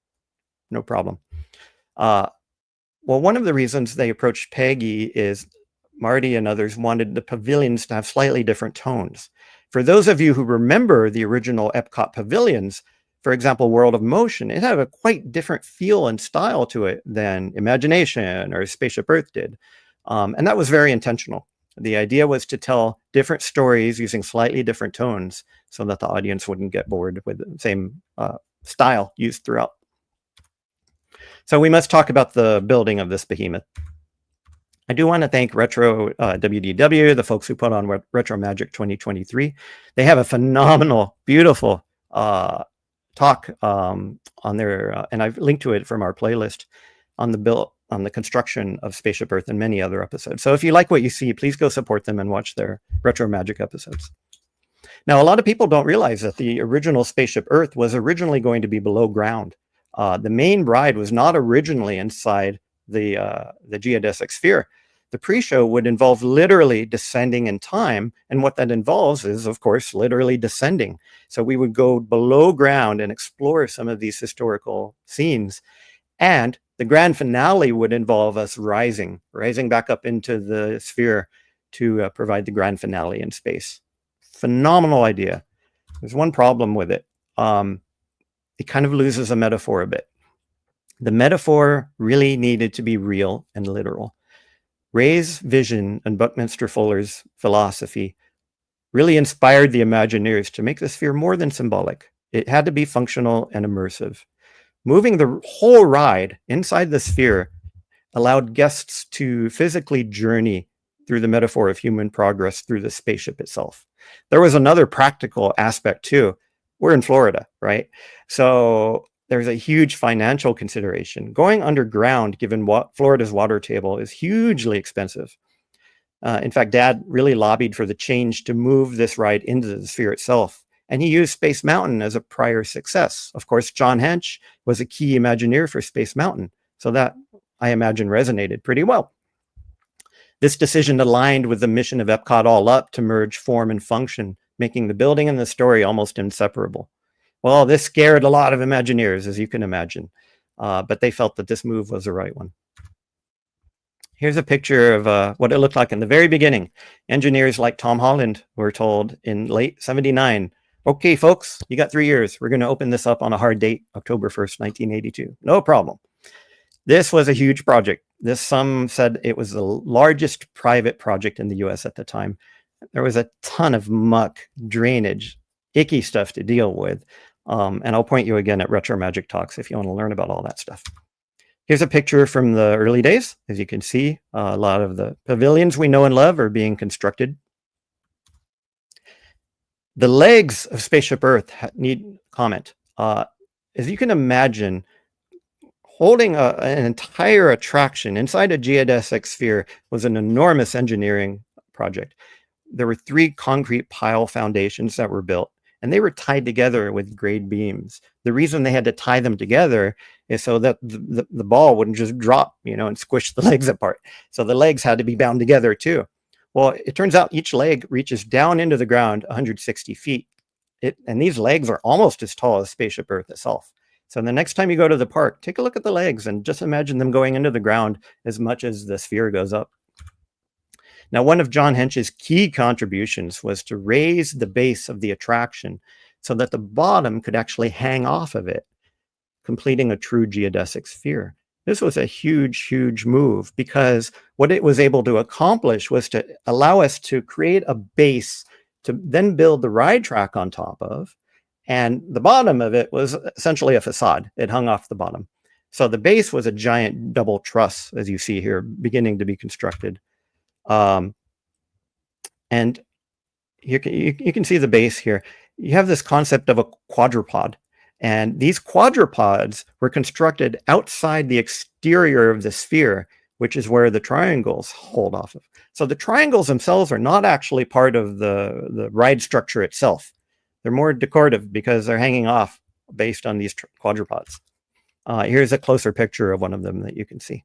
No problem. Well, one of the reasons they approached Peggy is Marty and others wanted the pavilions to have slightly different tones. For those of you who remember the original EPCOT pavilions, for example, World of Motion, it had a quite different feel and style to it than Imagination or Spaceship Earth did. And that was very intentional. The idea was to tell different stories using slightly different tones so that the audience wouldn't get bored with the same style used throughout. So we must talk about the building of this behemoth. I do want to thank Retro WDW, the folks who put on Retro Magic 2023. They have a phenomenal, beautiful talk on their, and I've linked to it from our playlist on the construction of Spaceship Earth and many other episodes. So if you like what you see, please go support them and watch their Retro Magic episodes. Now, a lot of people don't realize that the original Spaceship Earth was originally going to be below ground. The main ride was not originally inside the geodesic sphere. The pre-show would involve literally descending in time, and what that involves is, of course, literally descending. So we would go below ground and explore some of these historical scenes, and the grand finale would involve us rising back up into the sphere to provide the grand finale in space. Phenomenal idea. There's one problem with it. It kind of loses the metaphor a bit. The metaphor really needed to be real and literal. Ray's vision and Buckminster Fuller's philosophy really inspired the Imagineers to make the sphere more than symbolic. It had to be functional and immersive. Moving the whole ride inside the sphere allowed guests to physically journey through the metaphor of human progress through the spaceship itself. There was another practical aspect too. We're in Florida, right? So there's a huge financial consideration. Going underground, given what Florida's water table, is hugely expensive. In fact, Dad really lobbied for the change to move this ride into the sphere itself. And he used Space Mountain as a prior success. Of course, John Hench was a key Imagineer for Space Mountain. So that, I imagine, resonated pretty well. This decision aligned with the mission of EPCOT All Up to merge form and function, making the building and the story almost inseparable. Well, this scared a lot of Imagineers, as you can imagine, but they felt that this move was the right one. Here's a picture of what it looked like in the very beginning. Engineers like Tom Holland were told in late '79, okay, folks, you got 3 years. We're going to open this up on a hard date, October 1st, 1982. No problem. This was a huge project. Some said it was the largest private project in the US at the time. There was a ton of muck, drainage, icky stuff to deal with. And I'll point you again at Retro Magic Talks if you want to learn about all that stuff. Here's a picture from the early days. As you can see, a lot of the pavilions we know and love are being constructed. The legs of Spaceship Earth need comment. As you can imagine, holding an entire attraction inside a geodesic sphere was an enormous engineering project. There were 3 concrete pile foundations that were built, and they were tied together with grade beams. The reason they had to tie them together is so that the ball wouldn't just drop, and squish the legs apart. So the legs had to be bound together too. Well, it turns out each leg reaches down into the ground 160 feet. And these legs are almost as tall as Spaceship Earth itself. So the next time you go to the park, take a look at the legs and just imagine them going into the ground as much as the sphere goes up. Now, one of John Hench's key contributions was to raise the base of the attraction so that the bottom could actually hang off of it, completing a true geodesic sphere. This was a huge, huge move because what it was able to accomplish was to allow us to create a base to then build the ride track on top of. And the bottom of it was essentially a facade. It hung off the bottom. So the base was a giant double truss, as you see here, beginning to be constructed. And you can see the base here. You have this concept of a quadrupod. And these quadrupods were constructed outside the exterior of the sphere, which is where the triangles hold off of. So the triangles themselves are not actually part of the ride structure itself. They're more decorative because they're hanging off based on these quadrupods. Here's a closer picture of one of them that you can see.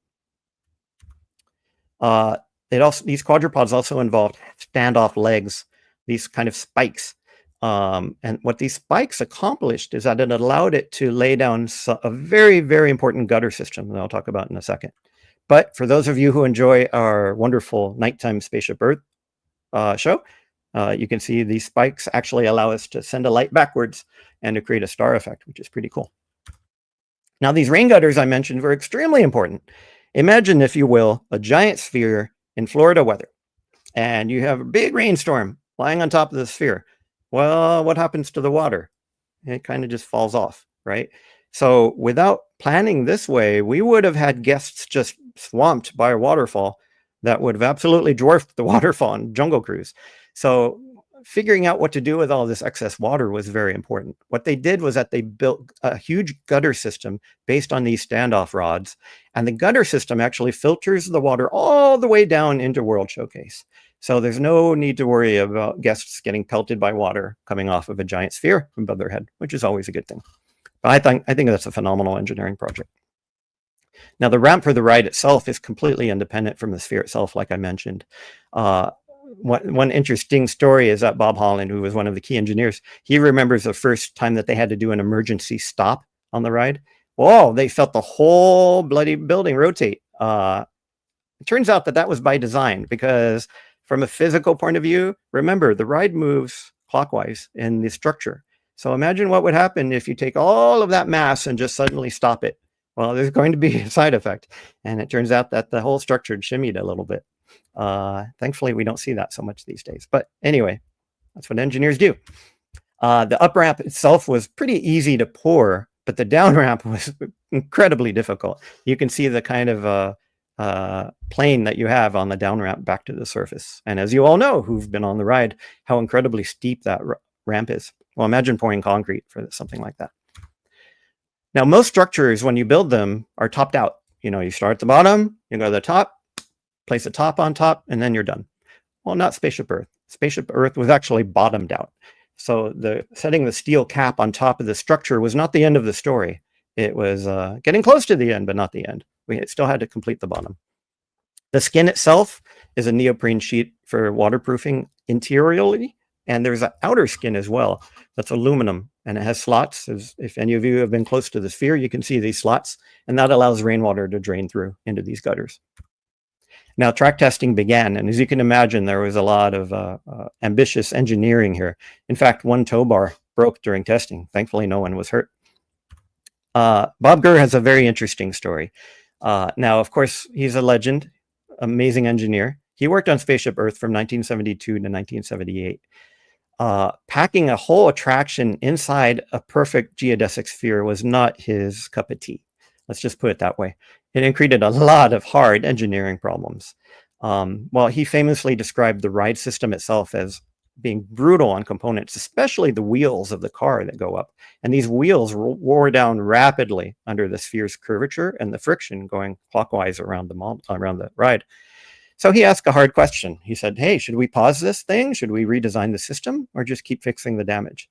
These quadrupods also involved standoff legs, these kind of spikes. And what these spikes accomplished is that it allowed it to lay down a very, very important gutter system that I'll talk about in a second. But for those of you who enjoy our wonderful nighttime Spaceship Earth show, you can see these spikes actually allow us to send a light backwards and to create a star effect, which is pretty cool. Now, these rain gutters I mentioned were extremely important. Imagine, if you will, a giant sphere in Florida weather, and you have a big rainstorm lying on top of the sphere. Well, what happens to the water? It kind of just falls off, right? So without planning this way, we would have had guests just swamped by a waterfall that would have absolutely dwarfed the waterfall on Jungle Cruise. So figuring out what to do with all this excess water was very important. What they did was that they built a huge gutter system based on these standoff rods. And the gutter system actually filters the water all the way down into World Showcase. So there's no need to worry about guests getting pelted by water coming off of a giant sphere above their head, which is always a good thing. But I think that's a phenomenal engineering project. Now, the ramp for the ride itself is completely independent from the sphere itself, like I mentioned. One interesting story is that Bob Holland, who was one of the key engineers, he remembers the first time that they had to do an emergency stop on the ride. Whoa, they felt the whole bloody building rotate. It turns out that was by design, because from a physical point of view, remember, the ride moves clockwise in the structure. So imagine what would happen if you take all of that mass and just suddenly stop it. Well, there's going to be a side effect. And it turns out that the whole structure shimmied a little bit. Thankfully, we don't see that so much these days. But anyway, that's what engineers do. The up ramp itself was pretty easy to pour, but the down ramp was incredibly difficult. You can see the kind of plane that you have on the down ramp back to the surface. And as you all know, who've been on the ride, how incredibly steep that ramp is. Well, imagine pouring concrete for something like that. Now, most structures, when you build them, are topped out. You know, you start at the bottom, you go to the top, place a top on top, and then you're done. Well, not Spaceship Earth. Spaceship Earth was actually bottomed out. So setting the steel cap on top of the structure was not the end of the story. It was getting close to the end, but not the end. We still had to complete the bottom. The skin itself is a neoprene sheet for waterproofing interiorly, and there's an outer skin as well that's aluminum, and it has slots. If any of you have been close to the sphere, you can see these slots, and that allows rainwater to drain through into these gutters. Now, track testing began, and as you can imagine, there was a lot of ambitious engineering here. In fact, one tow bar broke during testing. Thankfully, no one was hurt. Bob Gurr has a very interesting story. Now, of course, he's a legend, amazing engineer. He worked on Spaceship Earth from 1972 to 1978. Packing a whole attraction inside a perfect geodesic sphere was not his cup of tea. Let's just put it that way. It created a lot of hard engineering problems. Well, he famously described the ride system itself as being brutal on components, especially the wheels of the car that go up. And these wheels wore down rapidly under the sphere's curvature and the friction going clockwise around the ride. So he asked a hard question. He said, hey, should we pause this thing? Should we redesign the system or just keep fixing the damage?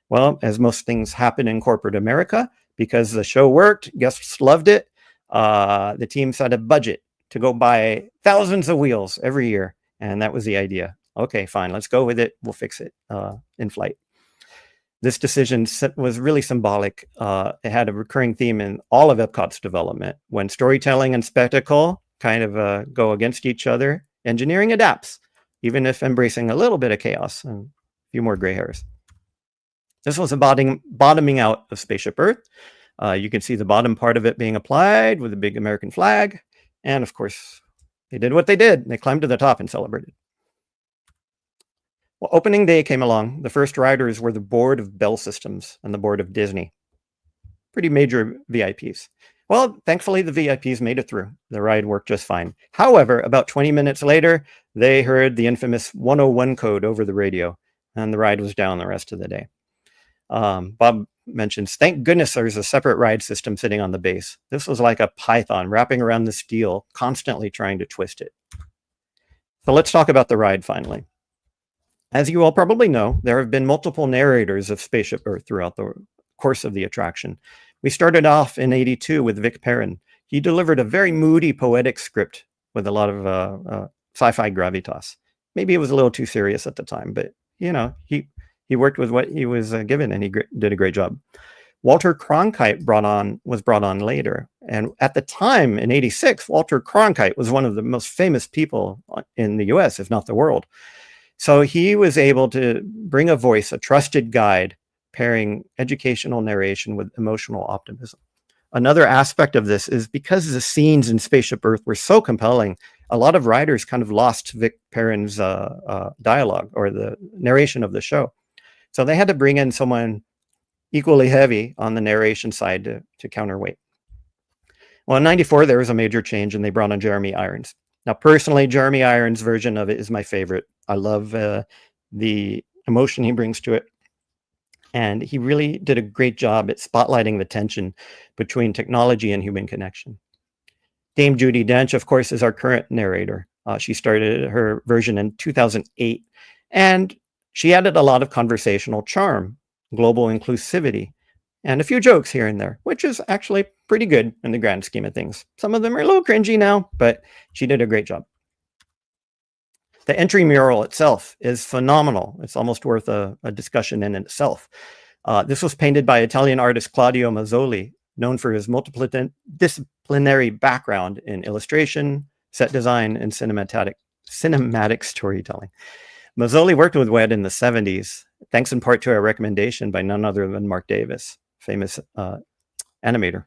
Well, as most things happen in corporate America, because the show worked, guests loved it, the team set a budget to go buy thousands of wheels every year. And that was the idea. Okay, fine, let's go with it. We'll fix it in flight. This decision was really symbolic. It had a recurring theme in all of EPCOT's development. When storytelling and spectacle kind of go against each other, engineering adapts, even if embracing a little bit of chaos and a few more gray hairs. This was a bottoming out of Spaceship Earth. You can see the bottom part of it being applied with a big American flag. And of course, they did what they did. They climbed to the top and celebrated. Well, opening day came along. The first riders were the board of Bell Systems and the board of Disney. Pretty major VIPs. Well, thankfully, the VIPs made it through. The ride worked just fine. However, about 20 minutes later, they heard the infamous 101 code over the radio, and the ride was down the rest of the day. Bob mentions, thank goodness there's a separate ride system sitting on the base. This was like a python wrapping around the steel, constantly trying to twist it. So let's talk about the ride finally. As you all probably know, there have been multiple narrators of Spaceship Earth throughout the course of the attraction. We started off in '82 with Vic Perrin. He delivered a very moody, poetic script with a lot of sci-fi gravitas. Maybe it was a little too serious at the time, but he worked with what he was given, and he did a great job. Walter Cronkite was brought on later, and at the time in '86, Walter Cronkite was one of the most famous people in the U.S., if not the world. So he was able to bring a voice, a trusted guide, pairing educational narration with emotional optimism. Another aspect of this is because the scenes in Spaceship Earth were so compelling, a lot of writers kind of lost Vic Perrin's dialogue or the narration of the show. So they had to bring in someone equally heavy on the narration side to counterweight. Well, in '94, there was a major change, and they brought on Jeremy Irons. Now, personally, Jeremy Irons' version of it is my favorite. I love the emotion he brings to it. And he really did a great job at spotlighting the tension between technology and human connection. Dame Judi Dench, of course, is our current narrator. She started her version in 2008, and she added a lot of conversational charm, global inclusivity, and a few jokes here and there, which is actually pretty good in the grand scheme of things. Some of them are a little cringy now, but she did a great job. The entry mural itself is phenomenal. It's almost worth a discussion in itself. This was painted by Italian artist Claudio Mazzoli, known for his multidisciplinary background in illustration, set design, and cinematic storytelling. Mazzoli worked with WED in the '70s, thanks in part to a recommendation by none other than Mark Davis, famous animator.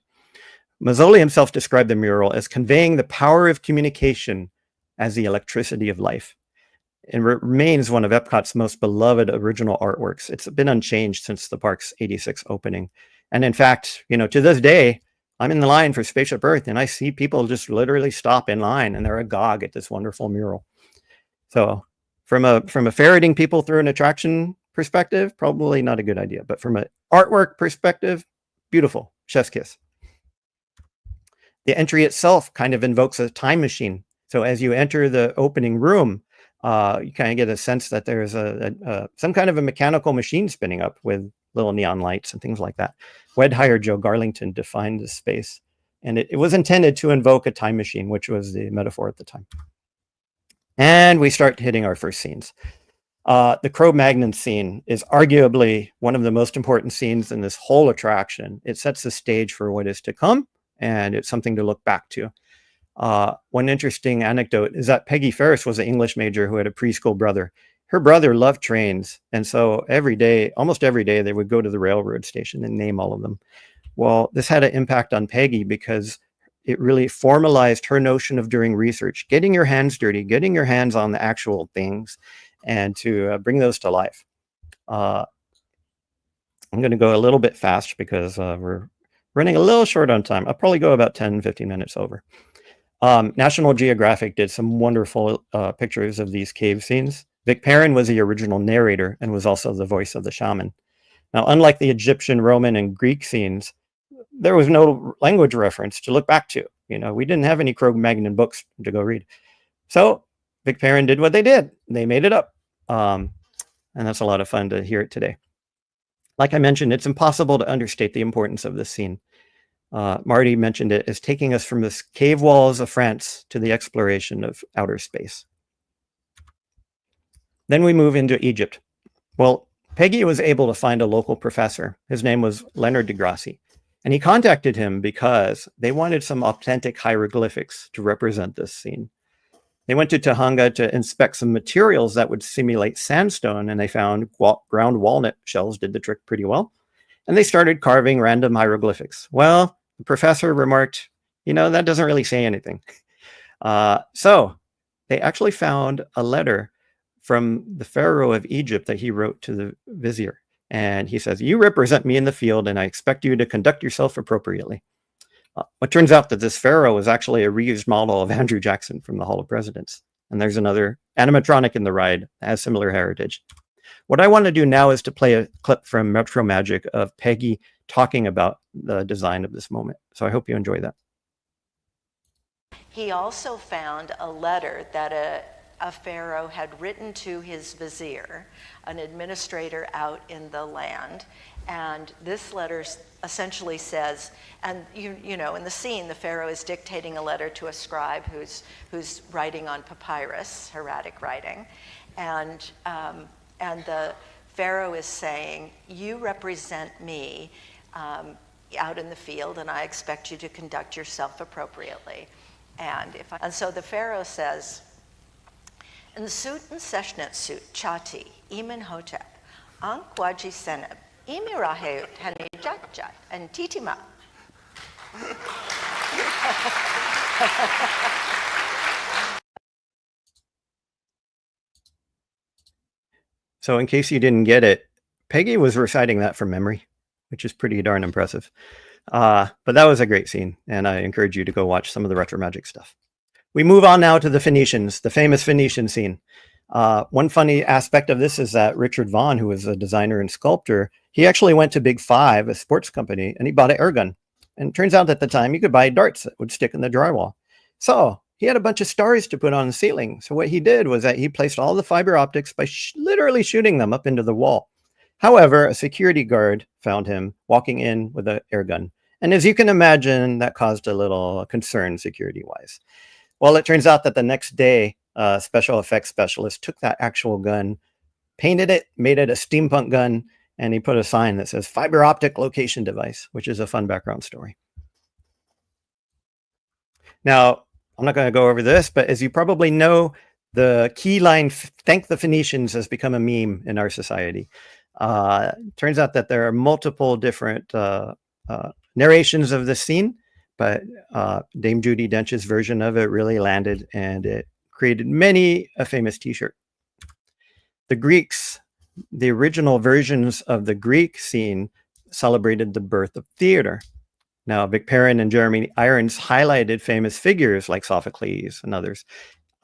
Mazzoli himself described the mural as conveying the power of communication as the electricity of life. It remains one of EPCOT's most beloved original artworks. It's been unchanged since the park's '86 opening. And in fact, to this day, I'm in the line for Spaceship Earth, and I see people just literally stop in line, and they're agog at this wonderful mural. So from a ferreting people through an attraction perspective, probably not a good idea. But from an artwork perspective, beautiful. Chef's kiss. The entry itself kind of invokes a time machine. So as you enter the opening room, you kind of get a sense that there's some kind of a mechanical machine spinning up with little neon lights and things like that. WED hired Joe Garlington to find this space, and it was intended to invoke a time machine, which was the metaphor at the time. And we start hitting our first scenes. The Cro-Magnon scene is arguably one of the most important scenes in this whole attraction. It sets the stage for what is to come, and it's something to look back to. One interesting anecdote is that Peggy Ferris was an English major who had a preschool brother. Her brother loved trains, and so almost every day, they would go to the railroad station and name all of them. Well, this had an impact on Peggy because it really formalized her notion of doing research, getting your hands dirty, getting your hands on the actual things, and to bring those to life. I'm going to go a little bit fast because we're running a little short on time. I'll probably go about 10, 15 minutes over. National Geographic did some wonderful pictures of these cave scenes. Vic Perrin was the original narrator and was also the voice of the shaman. Now, unlike the Egyptian, Roman, and Greek scenes, there was no language reference to look back to. We didn't have any Cro-Magnon books to go read. So Vic Perrin did what they did. They made it up. And that's a lot of fun to hear it today. Like I mentioned, it's impossible to understate the importance of this scene. Marty mentioned it as taking us from the cave walls of France to the exploration of outer space. Then we move into Egypt. Well, Peggy was able to find a local professor. His name was Leonard deGrassi, and he contacted him because they wanted some authentic hieroglyphics to represent this scene. They went to Tahanga to inspect some materials that would simulate sandstone, and they found ground walnut shells did the trick pretty well. And they started carving random hieroglyphics. Well, the professor remarked, that doesn't really say anything. So they actually found a letter from the Pharaoh of Egypt that he wrote to the vizier. And he says, "You represent me in the field, and I expect you to conduct yourself appropriately." It turns out that this Pharaoh was actually a reused model of Andrew Jackson from the Hall of Presidents. And there's another animatronic in the ride that has similar heritage. What I want to do now is to play a clip from Metro Magic of Peggy talking about the design of this moment. So I hope you enjoy that. He also found a letter that a pharaoh had written to his vizier, an administrator out in the land, and this letter essentially says, and you know, in the scene, the pharaoh is dictating a letter to a scribe who's writing on papyrus, hieratic writing, and the pharaoh is saying, you represent me out in the field, and I expect you to conduct yourself appropriately. And so the pharaoh says, in suit and seshnet suit chati imen hotep ankwaji seneb imirahe tani jatjat and titima. So in case you didn't get it, Peggy was reciting that from memory, which is pretty darn impressive. But that was a great scene, and I encourage you to go watch some of the retro magic stuff. We move on now to the Phoenicians, the famous Phoenician scene. One funny aspect of this is that Richard Vaughan, who was a designer and sculptor, he actually went to Big Five, a sports company, and he bought an air gun. And it turns out at the time you could buy darts that would stick in the drywall. So he had a bunch of stars to put on the ceiling. So what he did was that he placed all the fiber optics by literally shooting them up into the wall. However, a security guard found him walking in with an air gun. And as you can imagine, that caused a little concern security-wise. Well, it turns out that the next day, a special effects specialist took that actual gun, painted it, made it a steampunk gun, and he put a sign that says fiber optic location device, which is a fun background story. Now, I'm not going to go over this, but as you probably know, the key line, thank the Phoenicians, has become a meme in our society. Turns out that there are multiple different narrations of this scene, but Dame Judi Dench's version of it really landed, and it created many a famous t-shirt. The Greeks, the original versions of the Greek scene celebrated the birth of theater. Now, Vic Perrin and Jeremy Irons highlighted famous figures like Sophocles and others.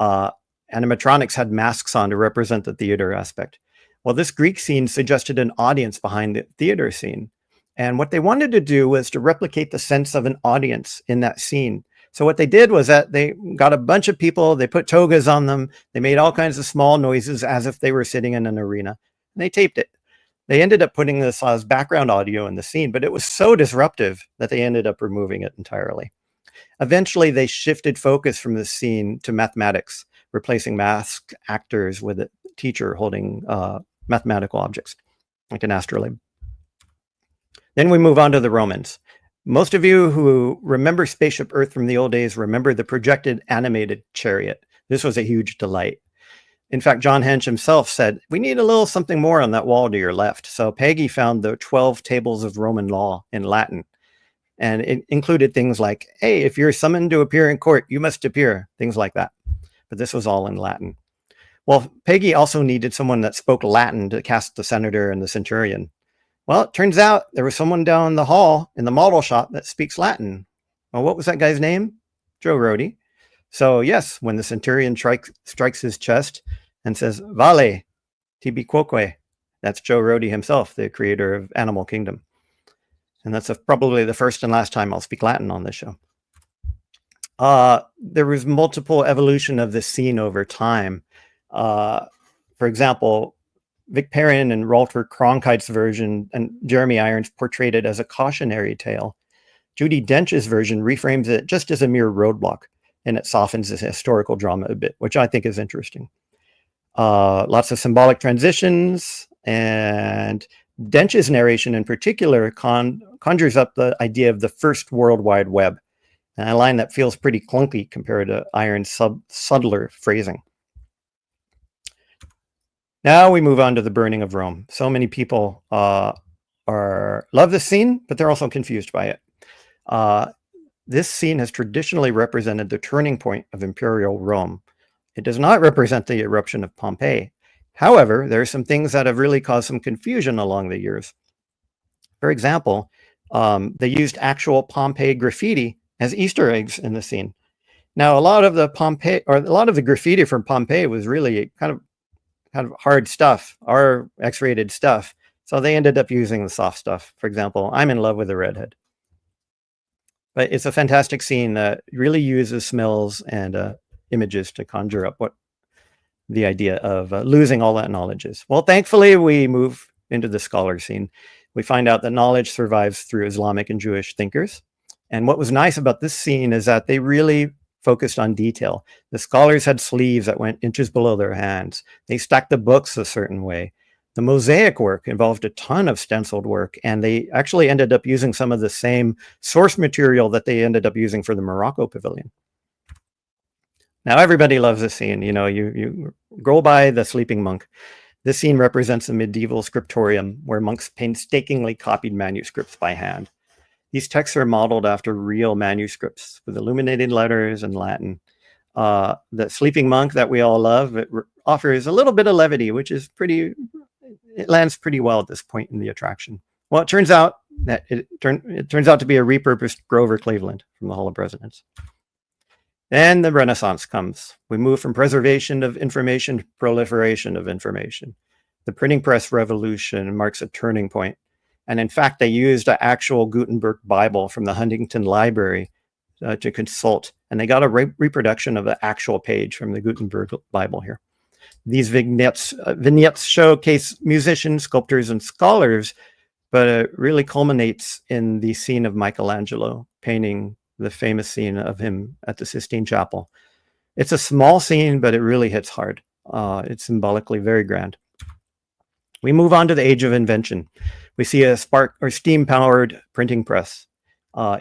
Animatronics had masks on to represent the theater aspect. Well, this Greek scene suggested an audience behind the theater scene. And what they wanted to do was to replicate the sense of an audience in that scene. So what they did was that they got a bunch of people, they put togas on them, they made all kinds of small noises as if they were sitting in an arena, and they taped it. They ended up putting this as background audio in the scene, but it was so disruptive that they ended up removing it entirely. Eventually, they shifted focus from the scene to mathematics, replacing masked actors with a teacher holding mathematical objects, like an astrolabe. Then we move on to the Romans. Most of you who remember Spaceship Earth from the old days remember the projected animated chariot. This was a huge delight. In fact, John Hench himself said, we need a little something more on that wall to your left. So Peggy found the 12 tables of Roman law in Latin. And it included things like, hey, if you're summoned to appear in court, you must appear, things like that. But this was all in Latin. Well, Peggy also needed someone that spoke Latin to cast the senator and the centurion. Well, it turns out there was someone down the hall in the model shop that speaks Latin. Well, what was that guy's name? Joe Rody. So yes, when the centurion strikes his chest and says, Vale, tibi quoque, that's Joe Rody himself, the creator of Animal Kingdom. And that's probably the first and last time I'll speak Latin on this show. There was multiple evolution of this scene over time. For example, Vic Perrin and Walter Cronkite's version and Jeremy Irons portrayed it as a cautionary tale. Judi Dench's version reframes it just as a mere roadblock, and it softens the historical drama a bit, which I think is interesting. Lots of symbolic transitions, and Dench's narration in particular conjures up the idea of the first World Wide Web, and a line that feels pretty clunky compared to Irons' subtler phrasing. Now we move on to the burning of Rome. So many people love this scene, but they're also confused by it. This scene has traditionally represented the turning point of imperial Rome. It does not represent the eruption of Pompeii. However, there are some things that have really caused some confusion along the years. For example, they used actual Pompeii graffiti as Easter eggs in the scene. Now, a lot of the graffiti from Pompeii was really kind of hard stuff, or X-rated stuff. So they ended up using the soft stuff. For example, I'm in love with a redhead. But it's a fantastic scene that really uses smells and images to conjure up what the idea of losing all that knowledge is. Well, thankfully, we move into the scholar scene. We find out that knowledge survives through Islamic and Jewish thinkers. And what was nice about this scene is that they really focused on detail. The scholars had sleeves that went inches below their hands. They stacked the books a certain way. The mosaic work involved a ton of stenciled work, and they actually ended up using some of the same source material that they ended up using for the Morocco pavilion. Now, everybody loves this scene. You know, you go by the sleeping monk. This scene represents a medieval scriptorium where monks painstakingly copied manuscripts by hand. These texts are modeled after real manuscripts with illuminated letters and Latin. The sleeping monk that we all love, it offers a little bit of levity, which is it lands pretty well at this point in the attraction. Well, it turns out that it turns out to be a repurposed Grover Cleveland from the Hall of Presidents. Then the Renaissance comes. We move from preservation of information to proliferation of information. The printing press revolution marks a turning point. And in fact, they used an actual Gutenberg Bible from the Huntington Library to consult. And they got a reproduction of the actual page from the Gutenberg Bible here. These vignettes showcase musicians, sculptors, and scholars, but it really culminates in the scene of Michelangelo painting the famous scene of him at the Sistine Chapel. It's a small scene, but it really hits hard. It's symbolically very grand. We move on to the age of invention. We see a spark or steam-powered printing press.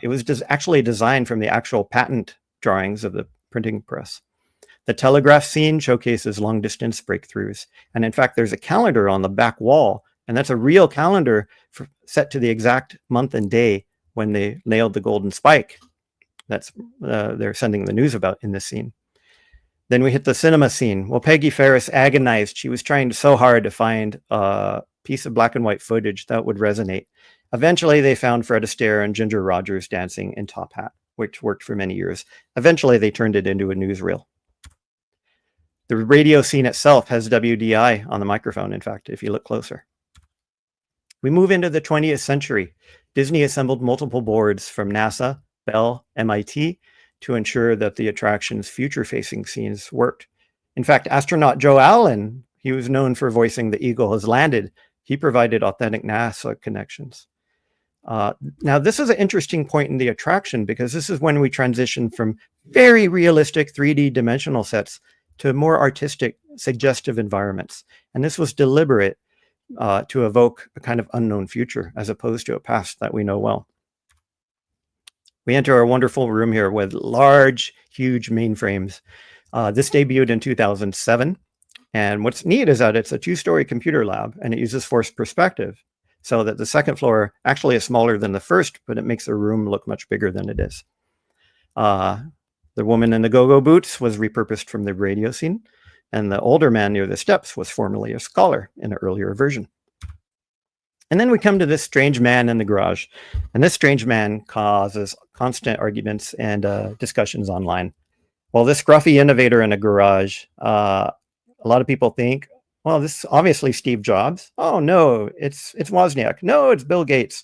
It was actually designed from the actual patent drawings of the printing press. The telegraph scene showcases long-distance breakthroughs. And in fact, there's a calendar on the back wall, and that's a real calendar set to the exact month and day when they nailed the golden spike. That's they're sending the news about in this scene. Then we hit the cinema scene. Well, Peggy Ferris agonized. She was trying so hard to find a piece of black and white footage that would resonate. Eventually, they found Fred Astaire and Ginger Rogers dancing in Top Hat, which worked for many years. Eventually, they turned it into a newsreel. The radio scene itself has WDI on the microphone, in fact, if you look closer. We move into the 20th century. Disney assembled multiple boards from NASA, Bell, MIT, to ensure that the attraction's future-facing scenes worked. In fact, astronaut Joe Allen, he was known for voicing The Eagle Has Landed. He provided authentic NASA connections. Now, this is an interesting point in the attraction because this is when we transition from very realistic 3D dimensional sets to more artistic, suggestive environments. And this was deliberate to evoke a kind of unknown future as opposed to a past that we know well. We enter our wonderful room here with large, huge mainframes. This debuted in 2007. And what's neat is that it's a 2-story computer lab and it uses forced perspective so that the second floor actually is smaller than the first, but it makes the room look much bigger than it is. The woman in the go-go boots was repurposed from the radio scene, and the older man near the steps was formerly a scholar in an earlier version. And then we come to this strange man in the garage, and this strange man causes constant arguments and discussions online. Well, this scruffy innovator in a garage, a lot of people think, well, this is obviously Steve Jobs. Oh, no, it's Wozniak. No, it's Bill Gates.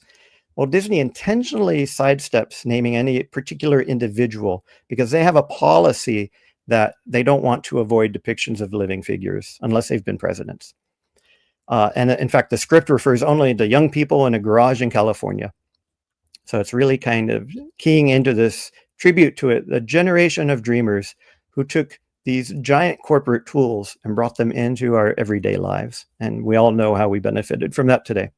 Well, Disney intentionally sidesteps naming any particular individual because they have a policy that they don't want to avoid depictions of living figures unless they've been presidents. And in fact, the script refers only to young people in a garage in California. So it's really kind of keying into this tribute to it, the generation of dreamers who took these giant corporate tools and brought them into our everyday lives. And we all know how we benefited from that today.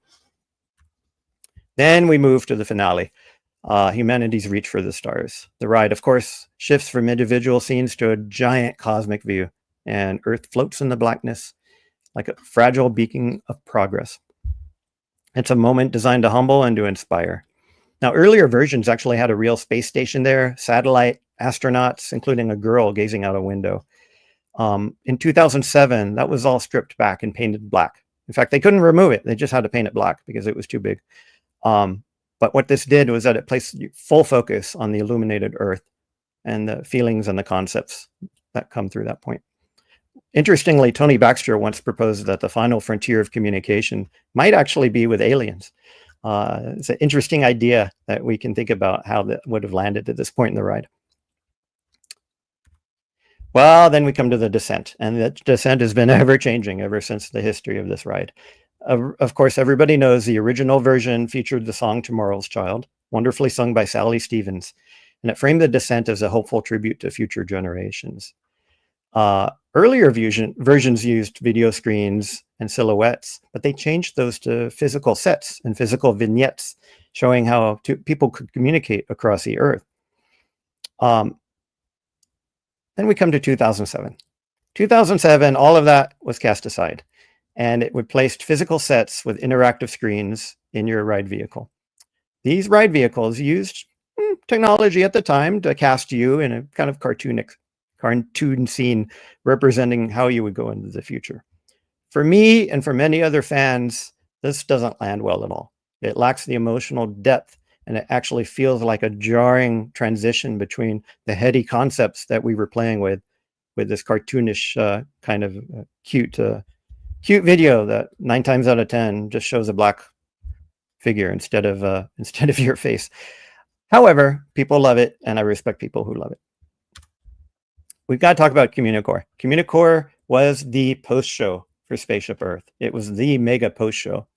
Then we move to the finale, humanity's reach for the stars. The ride, of course, shifts from individual scenes to a giant cosmic view, and Earth floats in the blackness like a fragile beacon of progress. It's a moment designed to humble and to inspire. Now, earlier versions actually had a real space station there, satellite, astronauts, including a girl gazing out a window. In 2007, that was all stripped back and painted black. In fact, they couldn't remove it. They just had to paint it black because it was too big. But what this did was that it placed full focus on the illuminated Earth and the feelings and the concepts that come through that point. Interestingly, Tony Baxter once proposed that the final frontier of communication might actually be with aliens. It's an interesting idea that we can think about how that would have landed at this point in the ride. Well, then we come to the descent, and the descent has been ever changing ever since the history of this ride. Of course, everybody knows the original version featured the song Tomorrow's Child, wonderfully sung by Sally Stevens, and it framed the descent as a hopeful tribute to future generations. Earlier versions used video screens and silhouettes, but they changed those to physical sets and physical vignettes, showing how people could communicate across the Earth. Then we come to 2007. 2007, all of that was cast aside, and it would place physical sets with interactive screens in your ride vehicle. These ride vehicles used technology at the time to cast you in a kind of cartoon scene representing how you would go into the future. For me and for many other fans, this doesn't land well at all. It lacks the emotional depth, and it actually feels like a jarring transition between the heady concepts that we were playing with this cartoonish kind of cute video that 9 times out of 10 just shows a black figure instead of your face. However, people love it, and I respect people who love it. We've got to talk about Communicore. Communicore was the post show for Spaceship Earth. It was the mega post show.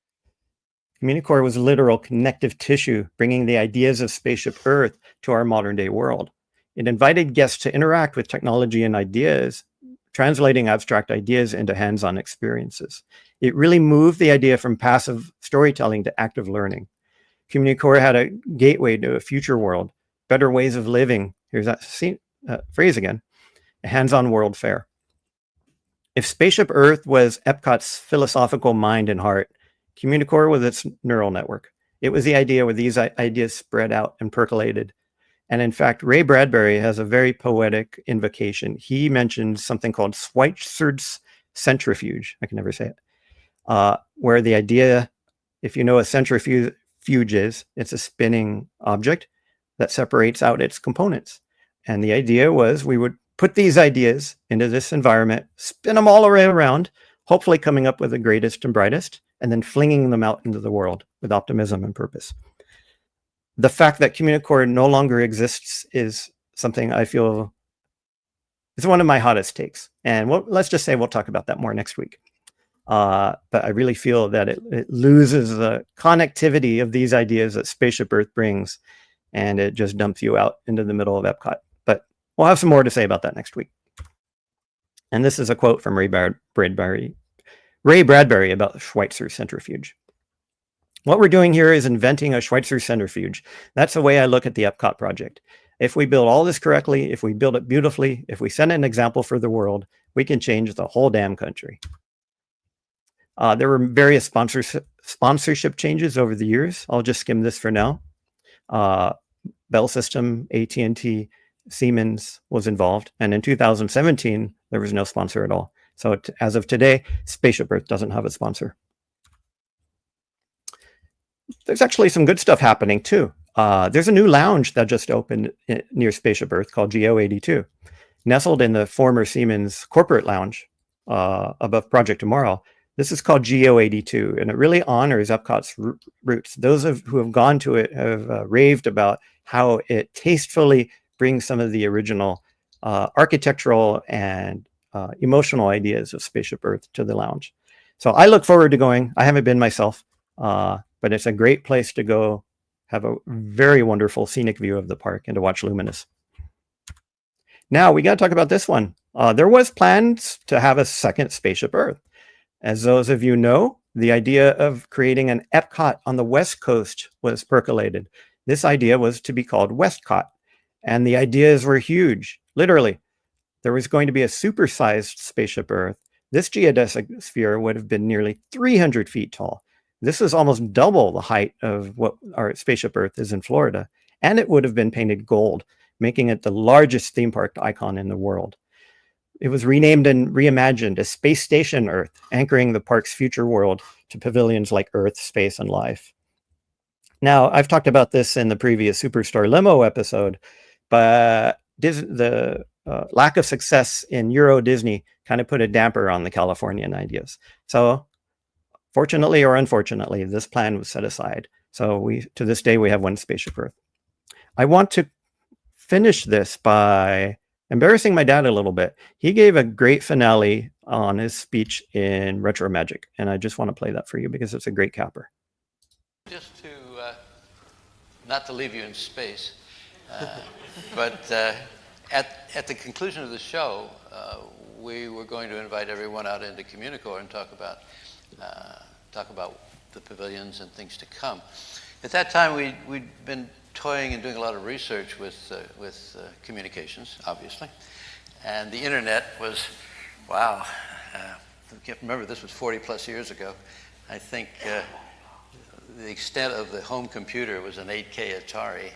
Communicore was literal connective tissue, bringing the ideas of Spaceship Earth to our modern day world. It invited guests to interact with technology and ideas, translating abstract ideas into hands-on experiences. It really moved the idea from passive storytelling to active learning. Communicore had a gateway to a future world, better ways of living. Here's that phrase again, a hands-on world fair. If Spaceship Earth was EPCOT's philosophical mind and heart, Communicore was its neural network. It was the idea where these ideas spread out and percolated. And in fact, Ray Bradbury has a very poetic invocation. He mentions something called Schweitzer's centrifuge. I can never say it. Where the idea, if you know a centrifuge is, it's a spinning object that separates out its components. And the idea was we would put these ideas into this environment, spin them all the way around, hopefully coming up with the greatest and brightest, and then flinging them out into the world with optimism and purpose. The fact that Communicore no longer exists is something I feel is one of my hottest takes. And let's just say we'll talk about that more next week. But I really feel that it loses the connectivity of these ideas that Spaceship Earth brings, and it just dumps you out into the middle of EPCOT. But we'll have some more to say about that next week. And this is a quote from Ray Bradbury about Schweitzer's centrifuge. What we're doing here is inventing a Schweitzer's centrifuge. That's the way I look at the EPCOT project. If we build all this correctly, if we build it beautifully, if we set an example for the world, we can change the whole damn country. There were various sponsorship changes over the years. I'll just skim this for now. Bell System, AT&T, Siemens was involved. And in 2017, there was no sponsor at all. So as of today, Spaceship Earth doesn't have a sponsor. There's actually some good stuff happening too. There's a new lounge that just opened near Spaceship Earth called Geo82. Nestled in the former Siemens corporate lounge above Project Tomorrow, this is called Geo82, and it really honors EPCOT's roots. Those who have gone to it have raved about how it tastefully brings some of the original architectural and emotional ideas of Spaceship Earth to the lounge. So I look forward to going. I haven't been myself, but it's a great place to go have a very wonderful scenic view of the park and to watch Luminous. Now we got to talk about this one. There was plans to have a second Spaceship Earth. As those of you know, the idea of creating an EPCOT on the West Coast was percolated. This idea was to be called Westcott, and the ideas were huge. Literally, there was going to be a supersized Spaceship Earth. This geodesic sphere would have been nearly 300 feet tall. This is almost double the height of what our Spaceship Earth is in Florida, and it would have been painted gold, making it the largest theme park icon in the world. It was renamed and reimagined as Space Station Earth, anchoring the park's future world to pavilions like Earth, Space, and Life. Now, I've talked about this in the previous Superstar Limo episode, but the lack of success in Euro Disney kind of put a damper on the Californian ideas. So, fortunately or unfortunately, this plan was set aside. So to this day, we have one Spaceship Earth. I want to finish this by embarrassing my dad a little bit. He gave a great finale on his speech in Retro Magic, and I just want to play that for you because it's a great capper. Just to, not to leave you in space, but at the conclusion of the show, we were going to invite everyone out into Communicore and talk about the pavilions and things to come. At that time, we'd been toying and doing a lot of research with communications, obviously, and the internet was, wow. Remember, this was 40 plus years ago. I think the extent of the home computer was an 8K Atari.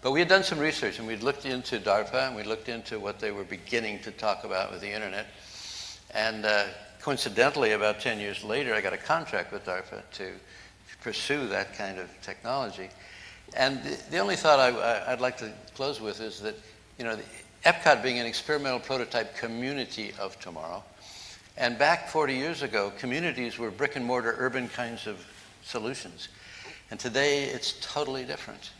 But we had done some research, and we'd looked into DARPA, and we looked into what they were beginning to talk about with the internet. And coincidentally, about 10 years later, I got a contract with DARPA to pursue that kind of technology. And the only thought I'd like to close with is that, the EPCOT being an experimental prototype community of tomorrow, and back 40 years ago, communities were brick and mortar urban kinds of solutions. And today, it's totally different.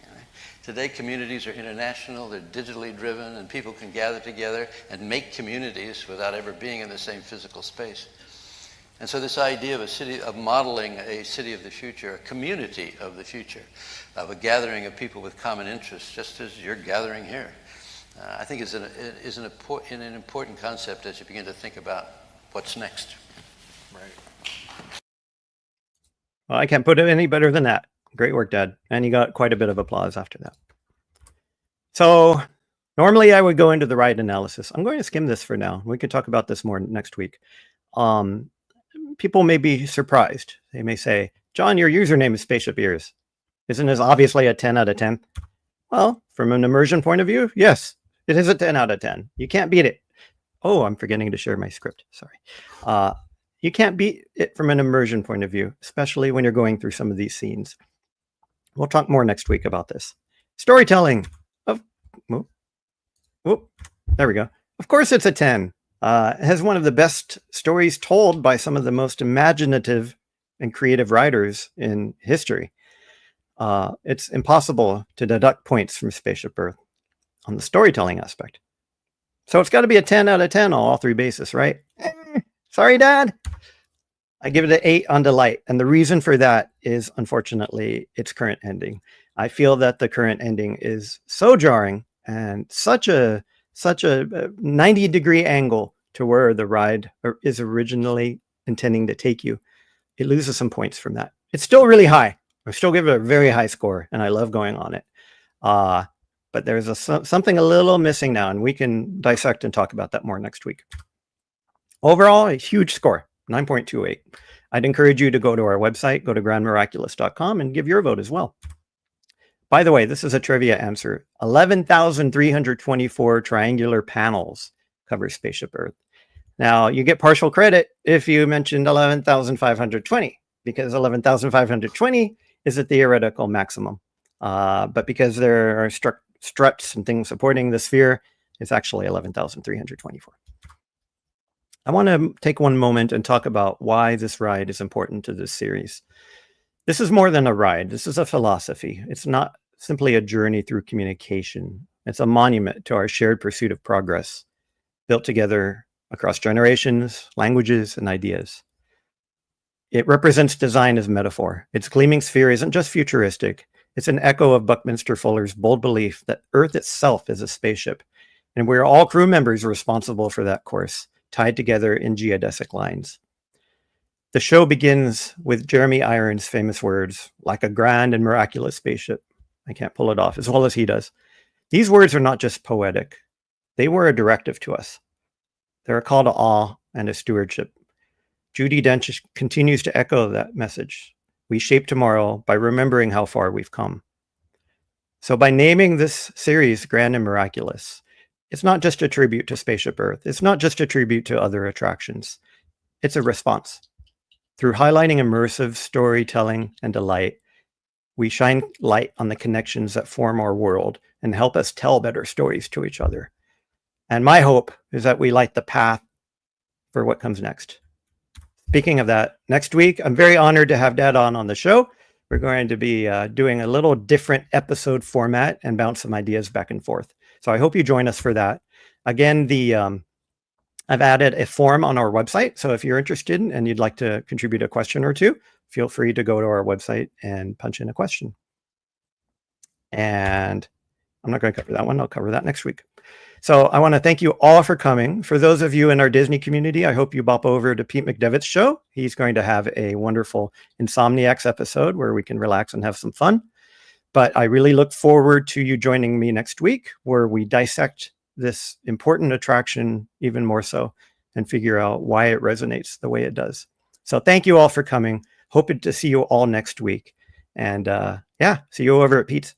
Today, communities are international, they're digitally driven, and people can gather together and make communities without ever being in the same physical space. And so this idea of modeling a city of the future, a community of the future, of a gathering of people with common interests, just as you're gathering here, I think is an important concept as you begin to think about what's next. Right. Well, I can't put it any better than that. Great work, Dad. And you got quite a bit of applause after that. So normally I would go into the ride analysis. I'm going to skim this for now. We could talk about this more next week. People may be surprised. They may say, John, your username is Spaceship Ears. Isn't this obviously a 10 out of 10? Well, from an immersion point of view, yes, it is a 10 out of 10. You can't beat it. Oh, I'm forgetting to share my script. Sorry. You can't beat it from an immersion point of view, especially when you're going through some of these scenes. We'll talk more next week about this. Storytelling. There we go. Of course it's a 10. It has one of the best stories told by some of the most imaginative and creative writers in history. It's impossible to deduct points from Spaceship Earth on the storytelling aspect. So it's got to be a 10 out of 10 on all three bases, right? Sorry, Dad. I give it an 8 on delight. And the reason for that is, unfortunately, its current ending. I feel that the current ending is so jarring and such a 90-degree angle to where the ride is originally intending to take you. It loses some points from that. It's still really high. I still give it a very high score, and I love going on it. But there's something a little missing now, and we can dissect and talk about that more next week. Overall, a huge score, 9.28. I'd encourage you to go to our website, go to grandmiraculous.com, and give your vote as well. By the way, this is a trivia answer. 11,324 triangular panels cover Spaceship Earth. Now, you get partial credit if you mentioned 11,520, because 11,520 is a theoretical maximum. But because there are struts and things supporting the sphere, it's actually 11,324. I want to take one moment and talk about why this ride is important to this series. This is more than a ride. This is a philosophy. It's not simply a journey through communication. It's a monument to our shared pursuit of progress, built together across generations, languages, and ideas. It represents design as metaphor. Its gleaming sphere isn't just futuristic. It's an echo of Buckminster Fuller's bold belief that Earth itself is a spaceship, and we're all crew members responsible for that course, tied together in geodesic lines. The show begins with Jeremy Irons' famous words, like a grand and miraculous spaceship. I can't pull it off as well as he does. These words are not just poetic. They were a directive to us. They're a call to awe and a stewardship. Judi Dench continues to echo that message. We shape tomorrow by remembering how far we've come. So by naming this series Grand and Miraculous, it's not just a tribute to Spaceship Earth. It's not just a tribute to other attractions. It's a response. Through highlighting immersive storytelling and delight, we shine light on the connections that form our world and help us tell better stories to each other. And my hope is that we light the path for what comes next. Speaking of that, next week, I'm very honored to have Dad on the show. We're going to be doing a little different episode format and bounce some ideas back and forth. So I hope you join us for that. Again, I've added a form on our website. So if you're interested and you'd like to contribute a question or two, feel free to go to our website and punch in a question. And I'm not going to cover that one. I'll cover that next week. So I want to thank you all for coming. For those of you in our Disney community, I hope you bop over to Pete McDevitt's show. He's going to have a wonderful Insomniacs episode where we can relax and have some fun. But I really look forward to you joining me next week, where we dissect this important attraction even more so and figure out why it resonates the way it does. So thank you all for coming. Hoping to see you all next week. And yeah, see you over at Pete's.